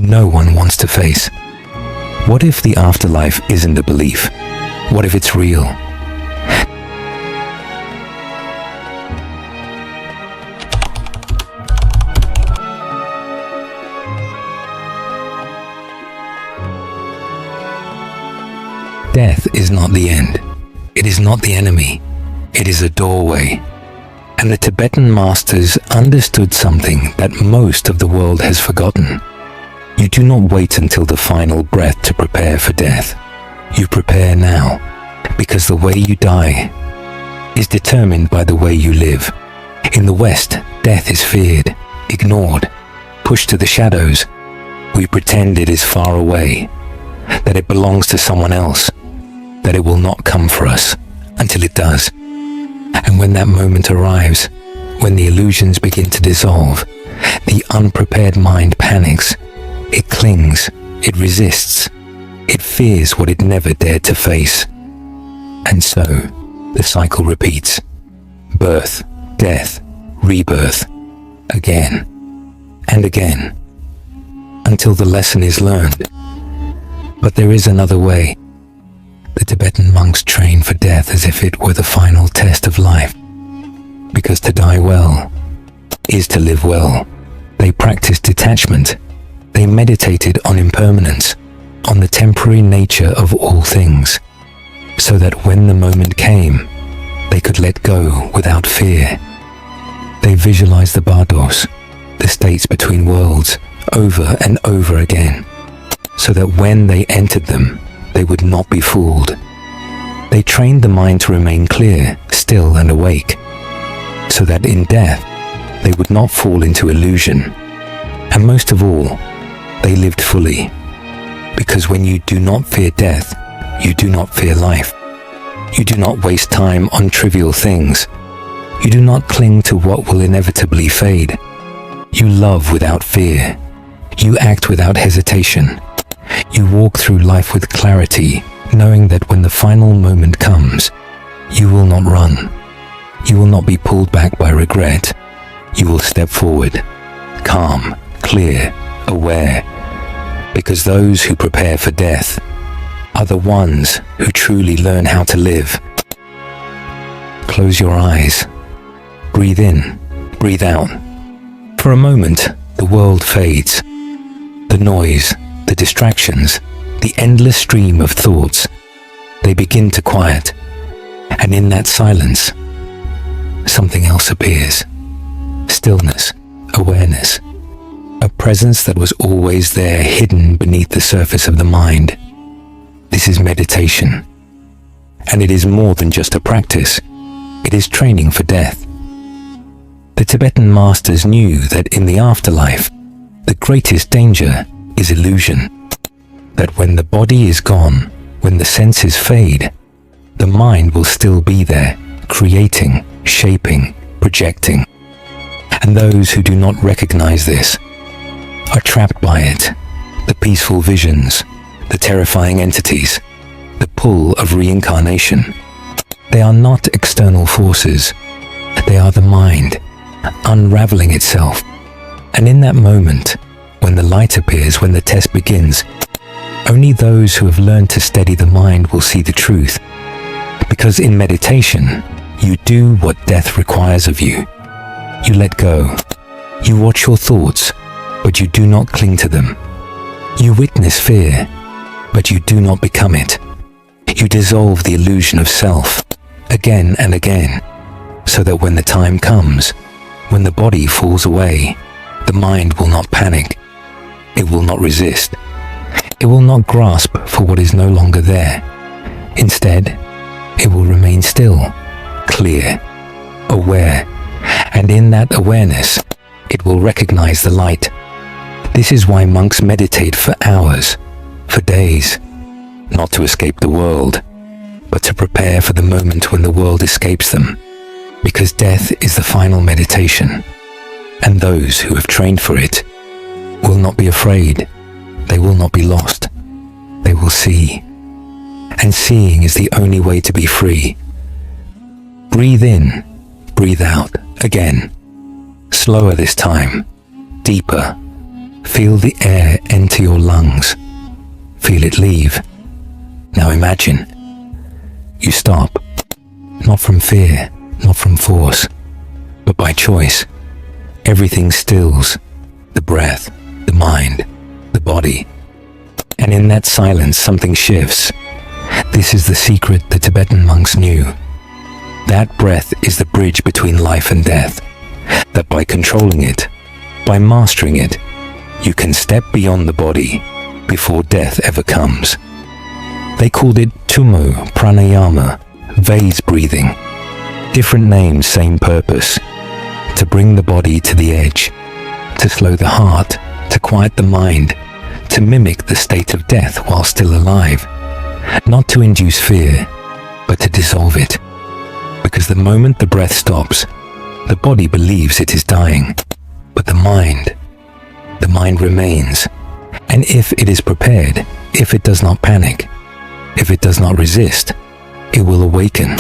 no one wants to face. What if the afterlife isn't a belief? What if it's real? Death is not the end. It is not the enemy. It is a doorway. And the Tibetan masters understood something that most of the world has forgotten. You do not wait until the final breath to prepare for death. You prepare now, because the way you die is determined by the way you live. In the West, death is feared, ignored, pushed to the shadows. We pretend it is far away, that it belongs to someone else, that it will not come for us until it does. And when that moment arrives, when the illusions begin to dissolve, the unprepared mind panics. It clings, it resists, it fears what it never dared to face. And so, the cycle repeats. Birth, death, rebirth, again and again, until the lesson is learned. But there is another way. The Tibetan monks train for death as if it were the final test of life, because to die well is to live well. They practiced detachment. They meditated on impermanence, on the temporary nature of all things, so that when the moment came, they could let go without fear. They visualized the bardos, the states between worlds, over and over again, so that when they entered them, they would not be fooled. They trained the mind to remain clear, still and awake, so that in death, they would not fall into illusion. And most of all, they lived fully, because when you do not fear death, you do not fear life. You do not waste time on trivial things. You do not cling to what will inevitably fade. You love without fear. You act without hesitation. You walk through life with clarity, knowing that when the final moment comes, you will not run. You will not be pulled back by regret. You will step forward, calm, clear, aware, because those who prepare for death are the ones who truly learn how to live. Close your eyes. Breathe in, breathe out. For a moment, the world fades. The noise, the distractions, the endless stream of thoughts, they begin to quiet. And in that silence, something else appears. Stillness, awareness, a presence that was always there, hidden beneath the surface of the mind. This is meditation. And it is more than just a practice. It is training for death. The Tibetan masters knew that in the afterlife, the greatest danger is illusion. that when the body is gone, when the senses fade, the mind will still be there, creating, shaping, projecting. And those who do not recognize this are trapped by it, the peaceful visions, the terrifying entities, the pull of reincarnation. They are not external forces. They are the mind, unraveling itself. And in that moment, when the light appears, when the test begins, only those who have learned to steady the mind will see the truth. Because in meditation, you do what death requires of you. You let go. You watch your thoughts, but you do not cling to them. You witness fear, but you do not become it. You dissolve the illusion of self again and again, so that when the time comes, when the body falls away, the mind will not panic. It will not resist. It will not grasp for what is no longer there. Instead, it will remain still, clear, aware, and in that awareness, it will recognize the light. This is why monks meditate for hours, for days, not to escape the world, but to prepare for the moment when the world escapes them, because death is the final meditation, and those who have trained for it will not be afraid. They will not be lost. They will see. And seeing is the only way to be free. Breathe in, breathe out, again. Slower this time, deeper. Feel the air enter your lungs. Feel it leave. Now imagine. You stop. Not from fear, not from force, but by choice. Everything stills. The breath, the mind, the body. And in that silence, something shifts. This is the secret the Tibetan monks knew. That breath is the bridge between life and death. That by controlling it, by mastering it, you can step beyond the body before death ever comes. They called it Tummo Pranayama, vase breathing. Different names, same purpose. To bring the body to the edge, to slow the heart, to quiet the mind, to mimic the state of death while still alive. Not to induce fear, but to dissolve it. Because the moment the breath stops, the body believes it is dying, but the mind remains. And if it is prepared, if it does not panic, if it does not resist, it will awaken.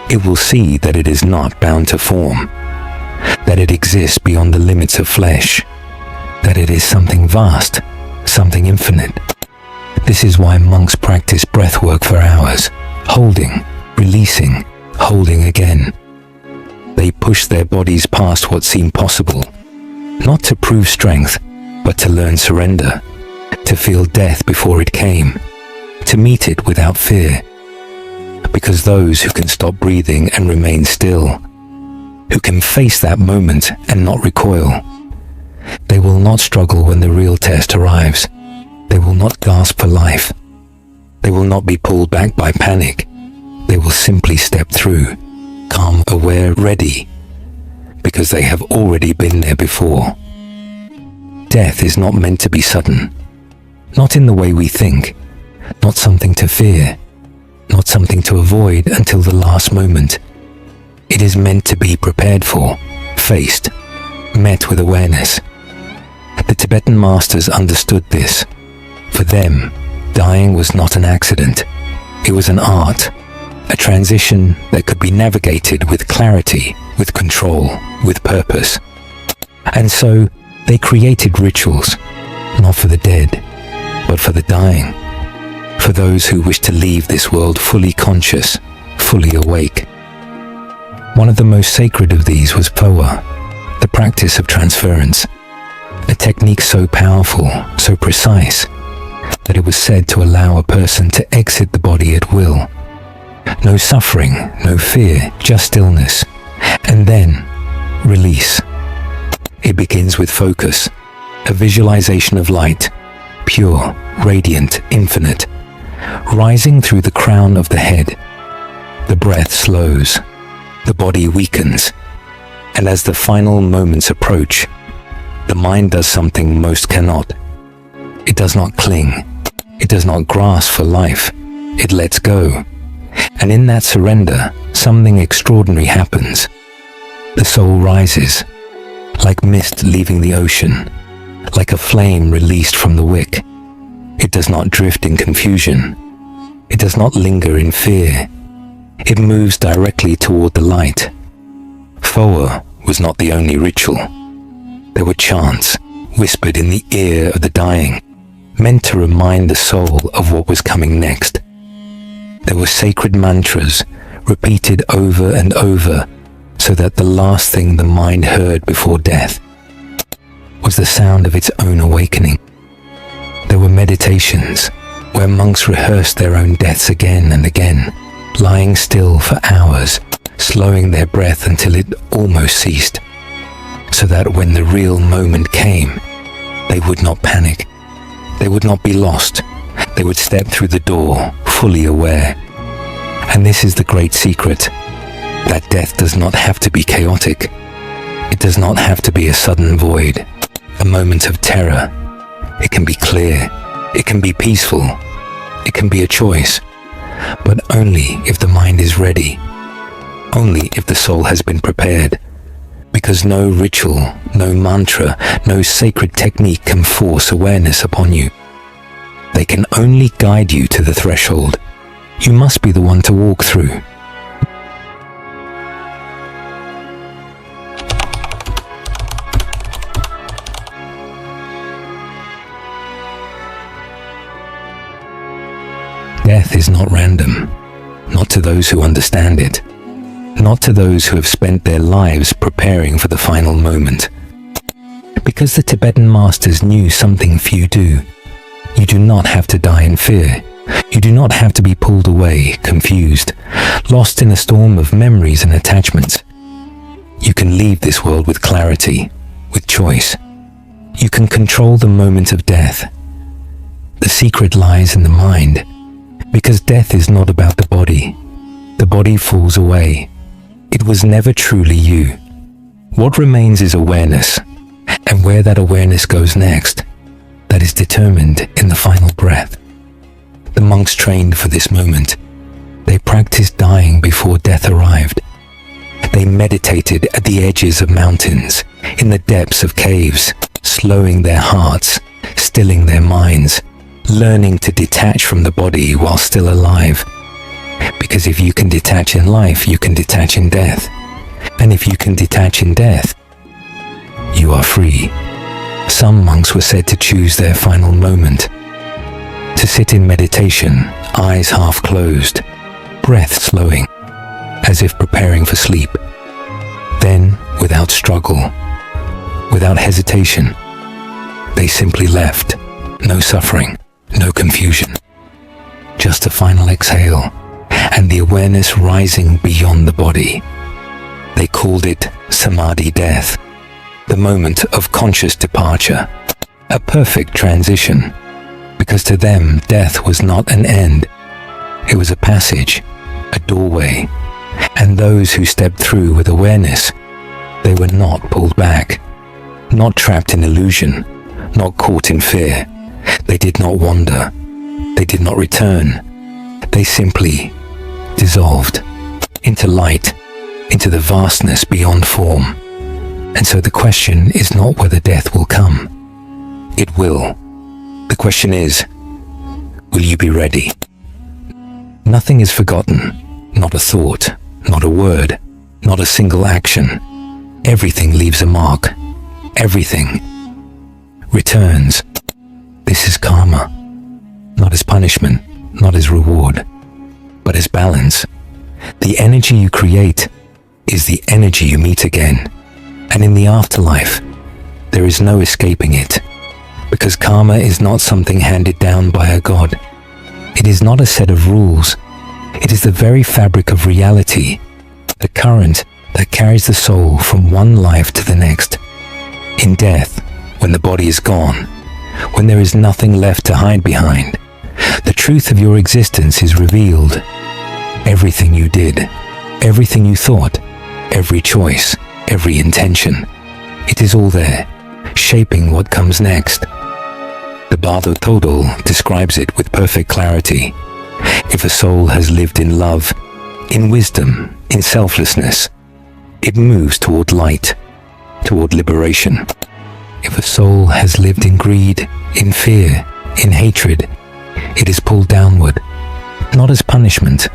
It will see that it is not bound to form, that it exists beyond the limits of flesh, that it is something vast, something infinite. This is why monks practice breath work for hours, holding, releasing, holding again. They push their bodies past what seemed possible, not to prove strength, but to learn surrender, to feel death before it came, to meet it without fear. Because those who can stop breathing and remain still, who can face that moment and not recoil, they will not struggle when the real test arrives. They will not gasp for life. They will not be pulled back by panic. They will simply step through, calm, aware, ready, because they have already been there before. Death is not meant to be sudden, not in the way we think, not something to fear, not something to avoid until the last moment. It is meant to be prepared for, faced, met with awareness. The Tibetan masters understood this. For them, dying was not an accident. It was an art, a transition that could be navigated with clarity, with control, with purpose. And so, they created rituals, not for the dead, but for the dying, for those who wish to leave this world fully conscious, fully awake. One of the most sacred of these was Phowa, the practice of transference, a technique so powerful, so precise, that it was said to allow a person to exit the body at will. No suffering, no fear, just stillness, and then release. It begins with focus, a visualization of light, pure, radiant, infinite, rising through the crown of the head. The breath slows, the body weakens, and as the final moments approach, the mind does something most cannot. It does not cling. It does not grasp for life. It lets go. And in that surrender, something extraordinary happens. The soul rises, like mist leaving the ocean, like a flame released from the wick. It does not drift in confusion. It does not linger in fear. It moves directly toward the light. Foa was not the only ritual. There were chants whispered in the ear of the dying, meant to remind the soul of what was coming next. There were sacred mantras repeated over and over, so that the last thing the mind heard before death was the sound of its own awakening. There were meditations where monks rehearsed their own deaths again and again, lying still for hours, slowing their breath until it almost ceased, so that when the real moment came, they would not panic. They would not be lost. They would step through the door, fully aware. And this is the great secret, that death does not have to be chaotic. It does not have to be a sudden void, a moment of terror. It can be clear. It can be peaceful. It can be a choice. But only if the mind is ready. Only if the soul has been prepared. Because no ritual, no mantra, no sacred technique can force awareness upon you. They can only guide you to the threshold. You must be the one to walk through. Death is not random, not to those who understand it. Not to those who have spent their lives preparing for the final moment. Because the Tibetan masters knew something few do. You do not have to die in fear. You do not have to be pulled away, confused, lost in a storm of memories and attachments. You can leave this world with clarity, with choice. You can control the moment of death. The secret lies in the mind, because death is not about the body. The body falls away. It was never truly you. What remains is awareness, and where that awareness goes next, that is determined in the final breath. The monks trained for this moment. They practiced dying before death arrived. They meditated at the edges of mountains, in the depths of caves, slowing their hearts, stilling their minds, learning to detach from the body while still alive. Because if you can detach in life, you can detach in death. And if you can detach in death, you are free. Some monks were said to choose their final moment, to sit in meditation, eyes half closed, breath slowing, as if preparing for sleep. Then, without struggle, without hesitation, they simply left. No suffering, no confusion. Just a final exhale, and the awareness rising beyond the body. They called it Samadhi death, the moment of conscious departure, a perfect transition, because to them death was not an end. It was a passage, a doorway, and those who stepped through with awareness, they were not pulled back, not trapped in illusion, not caught in fear. They did not wander. They did not return. They simply dissolved into light, into the vastness beyond form. And so the question is not whether death will come. It will. The question is, will you be ready? Nothing is forgotten, not a thought, not a word, not a single action. Everything leaves a mark. Everything returns. This is karma, not as punishment, not as reward, but as balance. The energy you create is the energy you meet again. And in the afterlife, there is no escaping it, because karma is not something handed down by a god. It is not a set of rules. It is the very fabric of reality, the current that carries the soul from one life to the next. In death, when the body is gone, when there is nothing left to hide behind, the truth of your existence is revealed. Everything you did, everything you thought, every choice, every intention, it is all there, shaping what comes next. The Bardo Thodol describes it with perfect clarity. If a soul has lived in love, in wisdom, in selflessness, it moves toward light, toward liberation. If a soul has lived in greed, in fear, in hatred, it is pulled downward, not as punishment,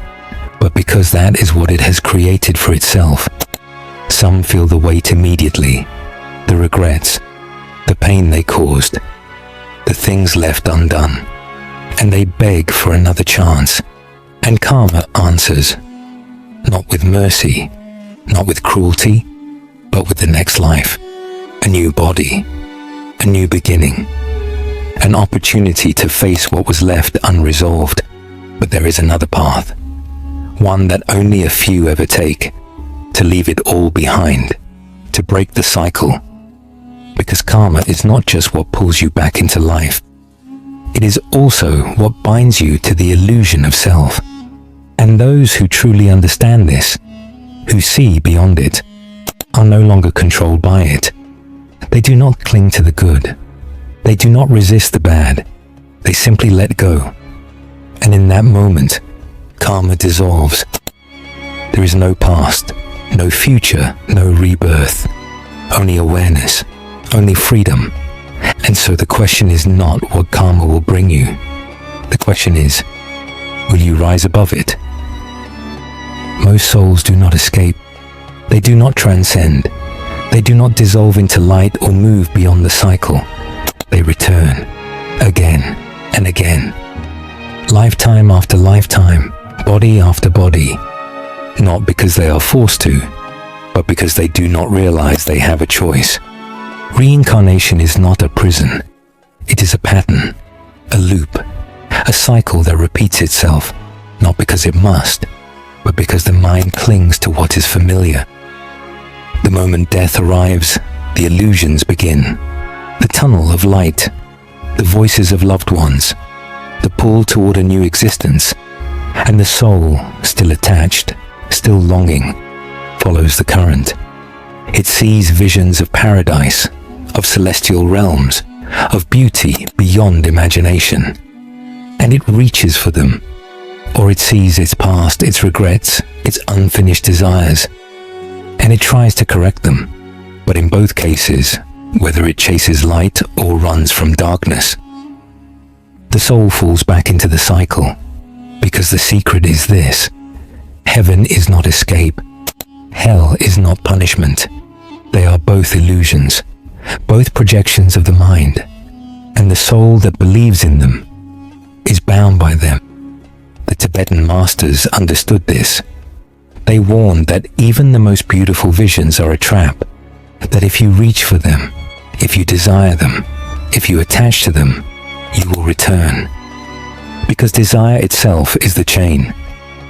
but because that is what it has created for itself. Some feel the weight immediately, the regrets, the pain they caused, the things left undone, and they beg for another chance. And karma answers, not with mercy, not with cruelty, but with the next life, a new body, a new beginning, an opportunity to face what was left unresolved. But there is another path, one that only a few ever take, to leave it all behind, to break the cycle. Because karma is not just what pulls you back into life, it is also what binds you to the illusion of self. And those who truly understand this, who see beyond it, are no longer controlled by it. They do not cling to the good. They do not resist the bad. They simply let go. And in that moment, karma dissolves. There is no past, no future, no rebirth, only awareness, only freedom. And so the question is not what karma will bring you. The question is, will you rise above it? Most souls do not escape. They do not transcend. They do not dissolve into light or move beyond the cycle. They return, again and again, lifetime after lifetime, body after body, not because they are forced to, but because they do not realize they have a choice. Reincarnation is not a prison. It is a pattern, a loop, a cycle that repeats itself, not because it must, but because the mind clings to what is familiar. The moment death arrives, the illusions begin. The tunnel of light, the voices of loved ones, the pull toward a new existence, and the soul, still attached, still longing, follows the current. It sees visions of paradise, of celestial realms, of beauty beyond imagination, and it reaches for them. Or it sees its past, its regrets, its unfinished desires, and it tries to correct them. But in both cases, whether it chases light or runs from darkness, the soul falls back into the cycle. Because the secret is this: heaven is not escape, hell is not punishment. They are both illusions, both projections of the mind, and the soul that believes in them is bound by them. The Tibetan masters understood this. They warned that even the most beautiful visions are a trap, that if you reach for them, if you desire them, if you attach to them, you will return. Because desire itself is the chain,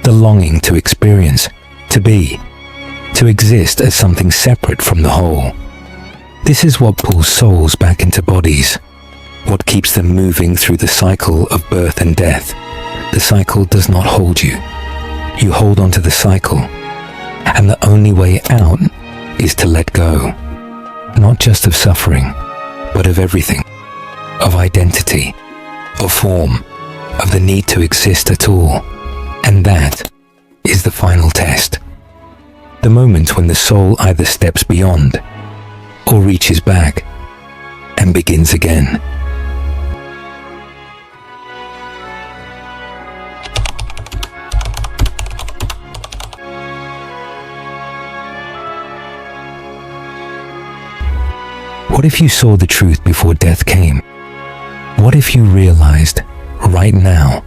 the longing to experience, to be, to exist as something separate from the whole. This is what pulls souls back into bodies, what keeps them moving through the cycle of birth and death. The cycle does not hold you. You hold on to the cycle, and the only way out is to let go, not just of suffering, but of everything, of identity, of form, of the need to exist at all. And that is the final test. The moment when the soul either steps beyond or reaches back and begins again. What if you saw the truth before death came? What if you realized right now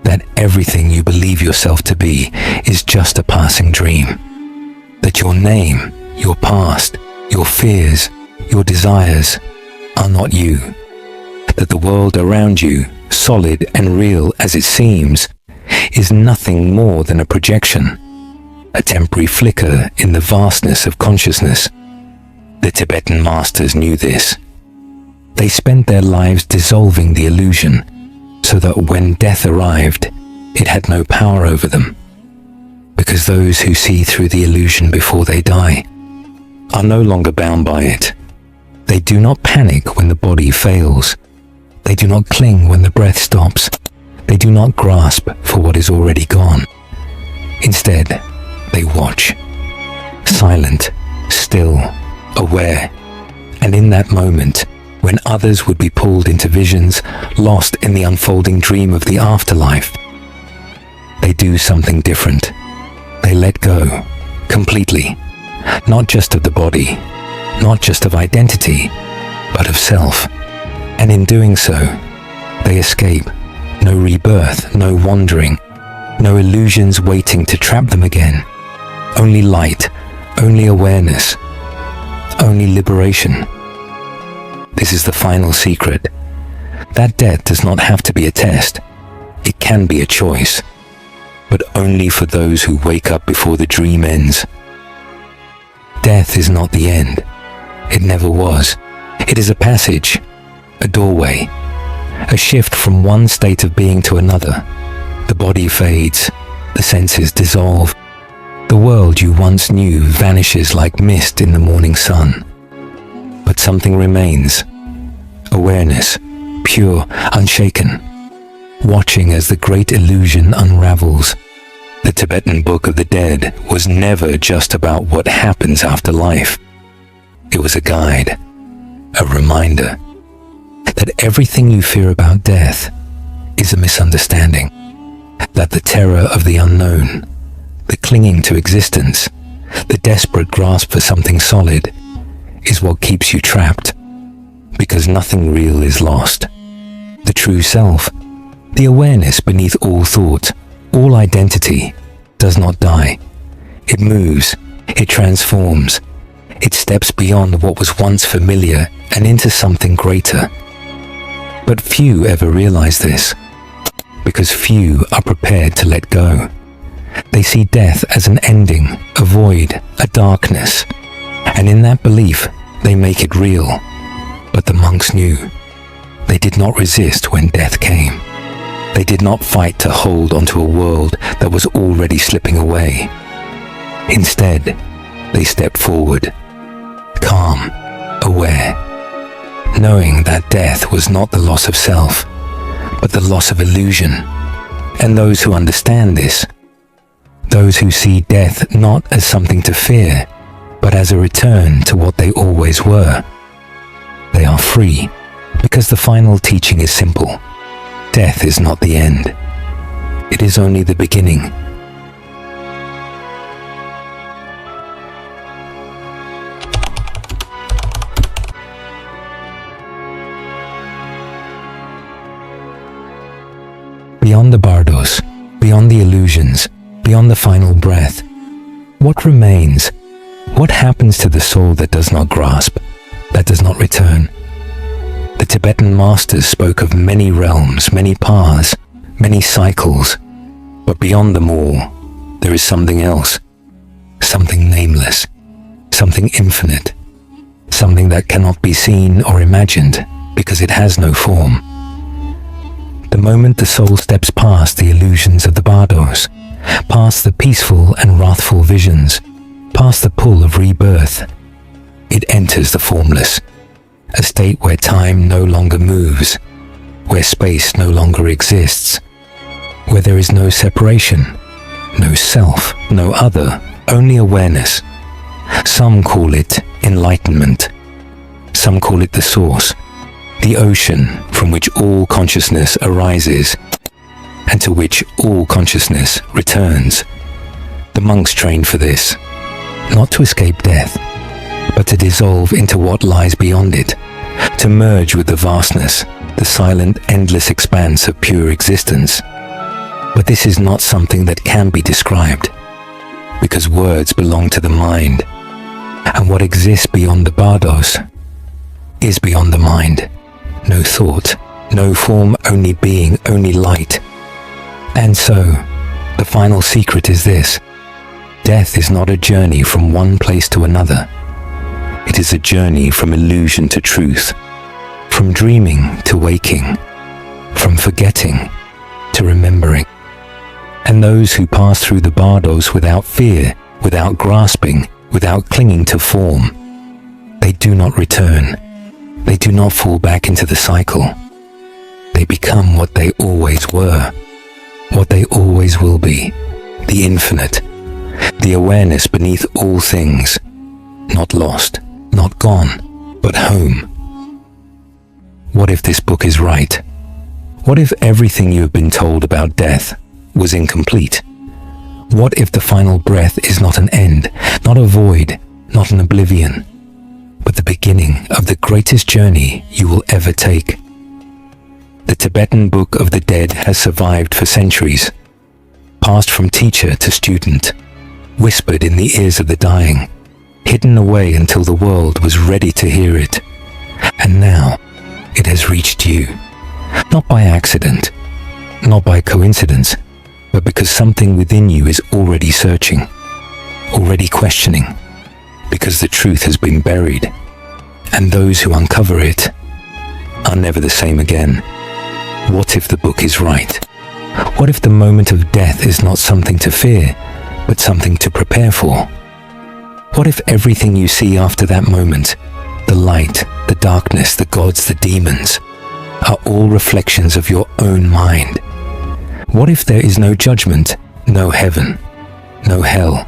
that everything you believe yourself to be is just a passing dream? That your name, your past, your fears, your desires are not you? That the world around you, solid and real as it seems, is nothing more than a projection, a temporary flicker in the vastness of consciousness? The Tibetan masters knew this. They spent their lives dissolving the illusion, so that when death arrived, it had no power over them. Because those who see through the illusion before they die are no longer bound by it. They do not panic when the body fails. They do not cling when the breath stops. They do not grasp for what is already gone. Instead, they watch. Silent, still, aware. And in that moment, when others would be pulled into visions, lost in the unfolding dream of the afterlife, they do something different. They let go, completely. Not just of the body, not just of identity, but of self. And in doing so, they escape. No rebirth, no wandering, no illusions waiting to trap them again. Only light, only awareness, only liberation. This is the final secret. That death does not have to be a test. It can be a choice, but only for those who wake up before the dream ends. Death is not the end. It never was. It is a passage, a doorway, a shift from one state of being to another. The body fades, the senses dissolve. The world you once knew vanishes like mist in the morning sun. But something remains. Awareness, pure, unshaken, watching as the great illusion unravels. The Tibetan Book of the Dead was never just about what happens after life. It was a guide, a reminder that everything you fear about death is a misunderstanding, that the terror of the unknown, the clinging to existence, the desperate grasp for something solid is what keeps you trapped, because nothing real is lost. The true self, the awareness beneath all thought, all identity, does not die. It moves, it transforms, it steps beyond what was once familiar and into something greater. But few ever realize this, because few are prepared to let go. They see death as an ending, a void, a darkness, and in that belief, they make it real. But the monks knew. They did not resist when death came. They did not fight to hold onto a world that was already slipping away. Instead, they stepped forward, calm, aware, knowing that death was not the loss of self, but the loss of illusion. And those who understand this, those who see death not as something to fear, but as a return to what they always were, they are free, because the final teaching is simple. Death is not the end. It is only the beginning. Beyond the bardos, beyond the illusions, beyond the final breath, what remains? What happens to the soul that does not grasp, that does not return? The Tibetan masters spoke of many realms, many paths, many cycles, but beyond them all, there is something else, something nameless, something infinite, something that cannot be seen or imagined because it has no form. The moment the soul steps past the illusions of the bardos, past the peaceful and wrathful visions, past the pull of rebirth, it enters the formless, a state where time no longer moves, where space no longer exists, where there is no separation, no self, no other, only awareness. Some call it enlightenment. Some call it the source, the ocean from which all consciousness arises and to which all consciousness returns. The monks trained for this, not to escape death, but to dissolve into what lies beyond it, to merge with the vastness, the silent, endless expanse of pure existence. But this is not something that can be described, because words belong to the mind, and what exists beyond the bardos is beyond the mind. No thought, no form, only being, only light. And so, the final secret is this: death is not a journey from one place to another. It is a journey from illusion to truth, from dreaming to waking, from forgetting to remembering. And those who pass through the bardos without fear, without grasping, without clinging to form, they do not return. They do not fall back into the cycle. they become what they always were, what they always will be, the infinite, the awareness beneath all things, not lost, not gone, but home. What if this book is right? What if everything you have been told about death was incomplete? What if the final breath is not an end, not a void, not an oblivion, but the beginning of the greatest journey you will ever take? The Tibetan Book of the Dead has survived for centuries, passed from teacher to student, whispered in the ears of the dying, hidden away until the world was ready to hear it. And now it has reached you, not by accident, not by coincidence, but because something within you is already searching, already questioning, because the truth has been buried, and those who uncover it are never the same again. What if the book is right? What if the moment of death is not something to fear, but something to prepare for? What if everything you see after that moment, the light, the darkness, the gods, the demons, are all reflections of your own mind? What if there is no judgment, no heaven, no hell,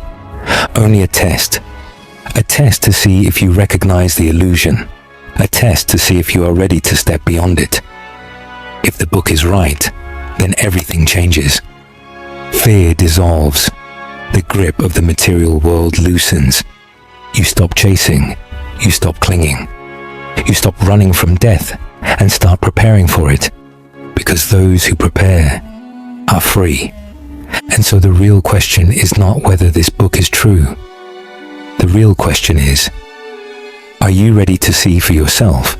only a test to see if you recognize the illusion, a test to see if you are ready to step beyond it? If the book is right, then everything changes. Fear dissolves. The grip of the material world loosens. You stop chasing. You stop clinging. You stop running from death and start preparing for it, because those who prepare are free. And so the real question is not whether this book is true. The real question is, are you ready to see for yourself?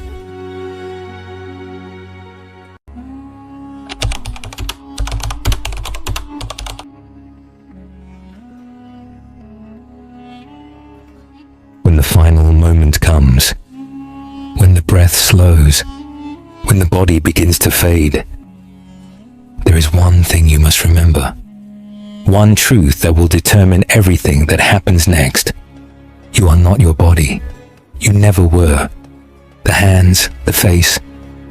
When the final moment comes, when the breath slows, when the body begins to fade, there is one thing you must remember, one truth that will determine everything that happens next. You are not your body. You never were. The hands, the face,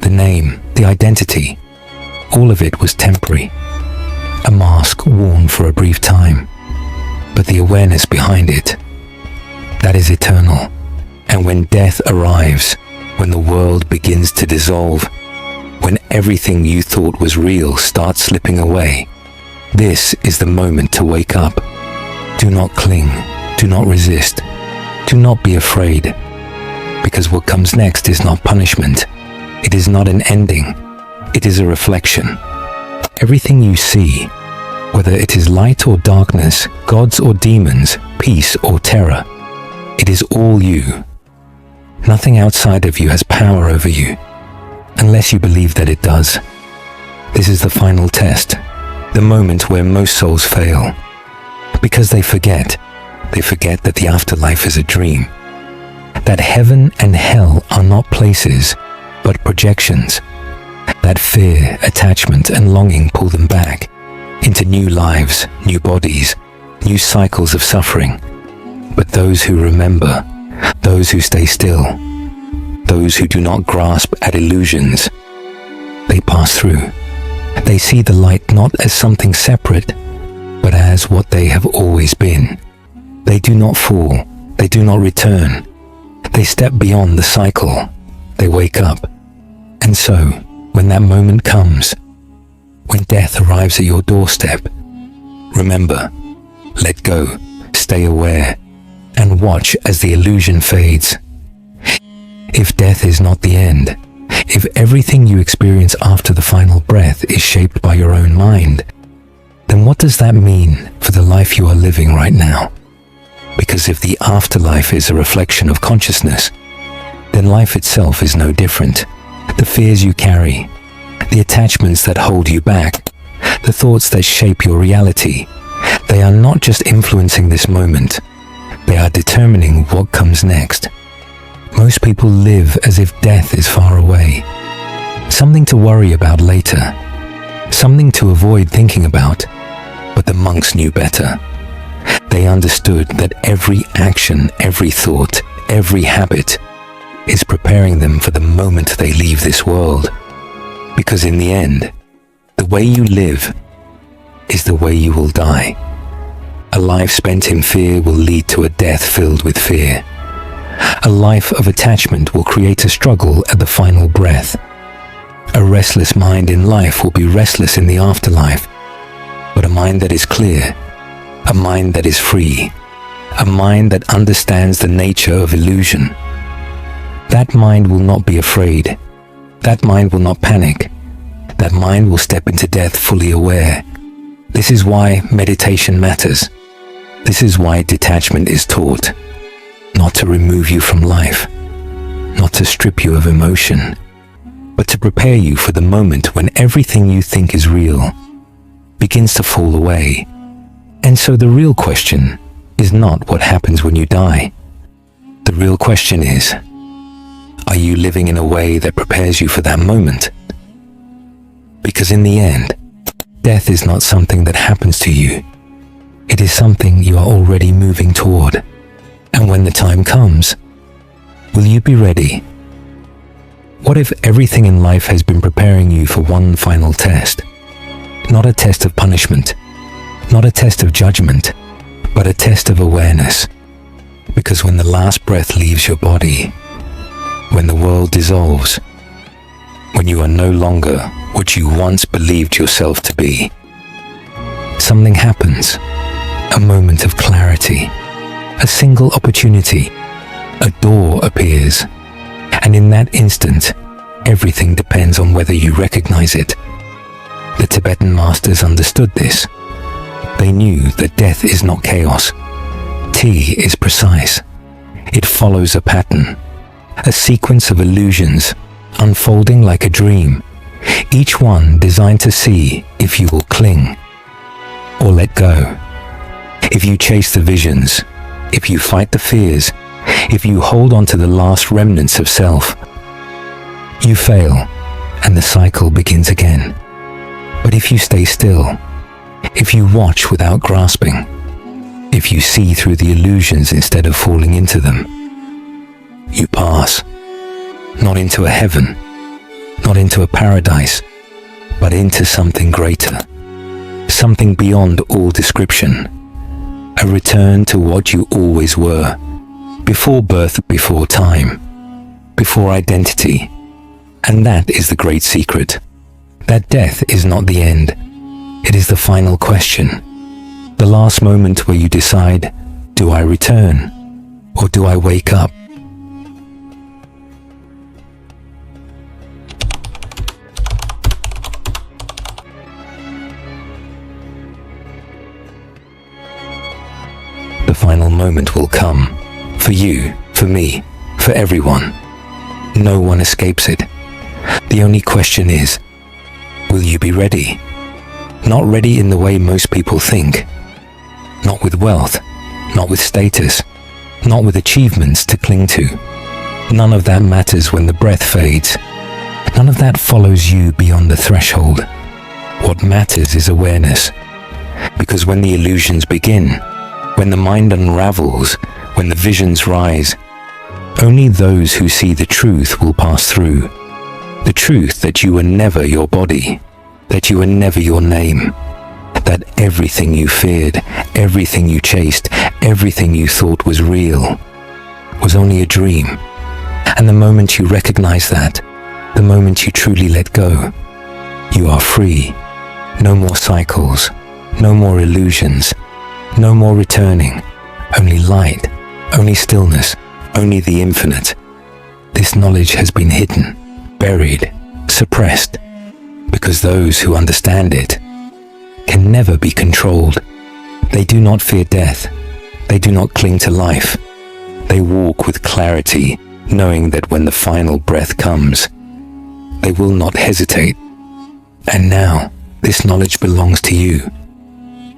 the name, the identity, all of it was temporary, a mask worn for a brief time, but the awareness behind it, that is eternal. And when death arrives, when the world begins to dissolve, when everything you thought was real starts slipping away, this is the moment to wake up. Do not cling, do not resist, do not be afraid, because what comes next is not punishment. It is not an ending. It is a reflection. Everything you see, whether it is light or darkness, gods or demons, peace or terror, it is all you. Nothing outside of you has power over you, unless you believe that it does. This is the final test, the moment where most souls fail, because they forget that the afterlife is a dream, that heaven and hell are not places, but projections, that fear, attachment, and longing pull them back into new lives, new bodies, new cycles of suffering. But those who remember, those who stay still, those who do not grasp at illusions, they pass through. They see the light not as something separate, but as what they have always been. They do not fall, they do not return. They step beyond the cycle, they wake up. And so, when that moment comes, when death arrives at your doorstep, remember, let go, stay aware, and watch as the illusion fades. If death is not the end, if everything you experience after the final breath is shaped by your own mind, then what does that mean for the life you are living right now? Because if the afterlife is a reflection of consciousness, then life itself is no different. The fears you carry, the attachments that hold you back, the thoughts that shape your reality, they are not just influencing this moment, they are determining what comes next. Most people live as if death is far away, something to worry about later, something to avoid thinking about. But the monks knew better. They understood that every action, every thought, every habit is preparing them for the moment they leave this world. Because in the end, the way you live is the way you will die. A life spent in fear will lead to a death filled with fear. A life of attachment will create a struggle at the final breath. A restless mind in life will be restless in the afterlife. But a mind that is clear, a mind that is free, a mind that understands the nature of illusion, that mind will not be afraid. That mind will not panic. That mind will step into death fully aware. This is why meditation matters. This is why detachment is taught. Not to remove you from life, not to strip you of emotion, but to prepare you for the moment when everything you think is real begins to fall away. And so the real question is not what happens when you die. The real question is, are you living in a way that prepares you for that moment? Because in the end, death is not something that happens to you. It is something you are already moving toward. And when the time comes, will you be ready? What if everything in life has been preparing you for one final test? Not a test of punishment, not a test of judgment, but a test of awareness. Because when the last breath leaves your body, when the world dissolves, when you are no longer what you once believed yourself to be, something happens, a moment of clarity, a single opportunity, a door appears, and in that instant, everything depends on whether you recognize it. The Tibetan masters understood this. They knew that death is not chaos. T is precise. It follows a pattern, a sequence of illusions, unfolding like a dream, each one designed to see if you will cling or let go. If you chase the visions, if you fight the fears, if you hold on to the last remnants of self, you fail and the cycle begins again. But if you stay still, if you watch without grasping, if you see through the illusions instead of falling into them, you pass, not into a heaven, not into a paradise, but into something greater, something beyond all description, a return to what you always were, before birth, before time, before identity. And that is the great secret, that death is not the end. It is the final question, the last moment where you decide, do I return or do I wake up? The final moment will come, for you, for me, for everyone. No one escapes it. The only question is, will you be ready? Not ready in the way most people think. Not with wealth, not with status, not with achievements to cling to. None of that matters when the breath fades. None of that follows you beyond the threshold. What matters is awareness. Because when the illusions begin, when the mind unravels, when the visions rise, only those who see the truth will pass through. The truth that you were never your body, that you were never your name, that everything you feared, everything you chased, everything you thought was real, was only a dream. And the moment you recognize that, the moment you truly let go, you are free. No more cycles, no more illusions, no more returning, only light, only stillness, only the infinite. This knowledge has been hidden, buried, suppressed, because those who understand it can never be controlled. They do not fear death. They do not cling to life. They walk with clarity, knowing that when the final breath comes, they will not hesitate. And now, this knowledge belongs to you.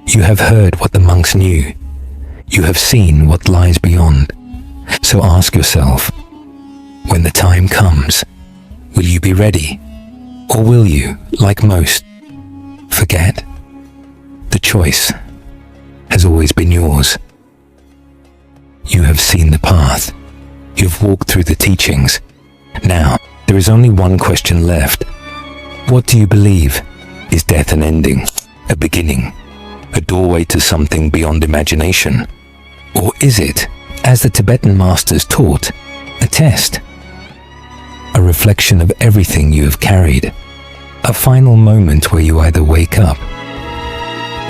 You have heard what the monks knew. You have seen what lies beyond. So ask yourself, when the time comes, will you be ready? Or will you, like most, forget? The choice has always been yours. You have seen the path. You've walked through the teachings. Now, there is only one question left. What do you believe? Is death an ending, a beginning, a doorway to something beyond imagination? Or is it, as the Tibetan masters taught, a test? A reflection of everything you have carried? A final moment where you either wake up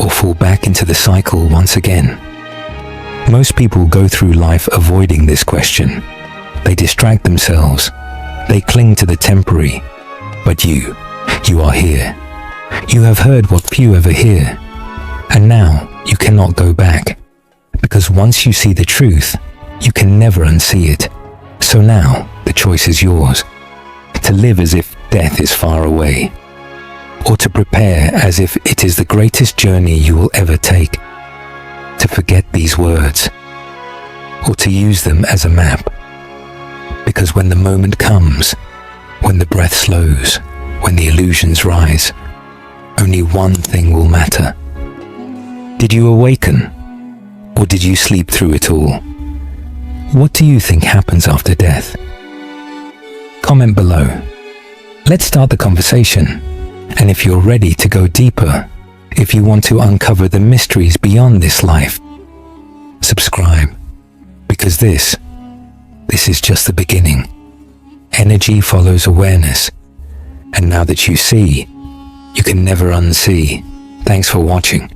or fall back into the cycle once again? Most people go through life avoiding this question. They distract themselves. They cling to the temporary. But you are here. You have heard what few ever hear. And now you cannot go back. Because once you see the truth, you can never unsee it. So now the choice is yours. To live as if death is far away, or to prepare as if it is the greatest journey you will ever take. To forget these words, or to use them as a map. Because when the moment comes, when the breath slows, when the illusions rise, only one thing will matter. Did you awaken, or did you sleep through it all? What do you think happens after death? Comment below. Let's start the conversation. And if you're ready to go deeper, if you want to uncover the mysteries beyond this life, subscribe. Because this is just the beginning. Energy follows awareness. And now that you see, you can never unsee. Thanks for watching.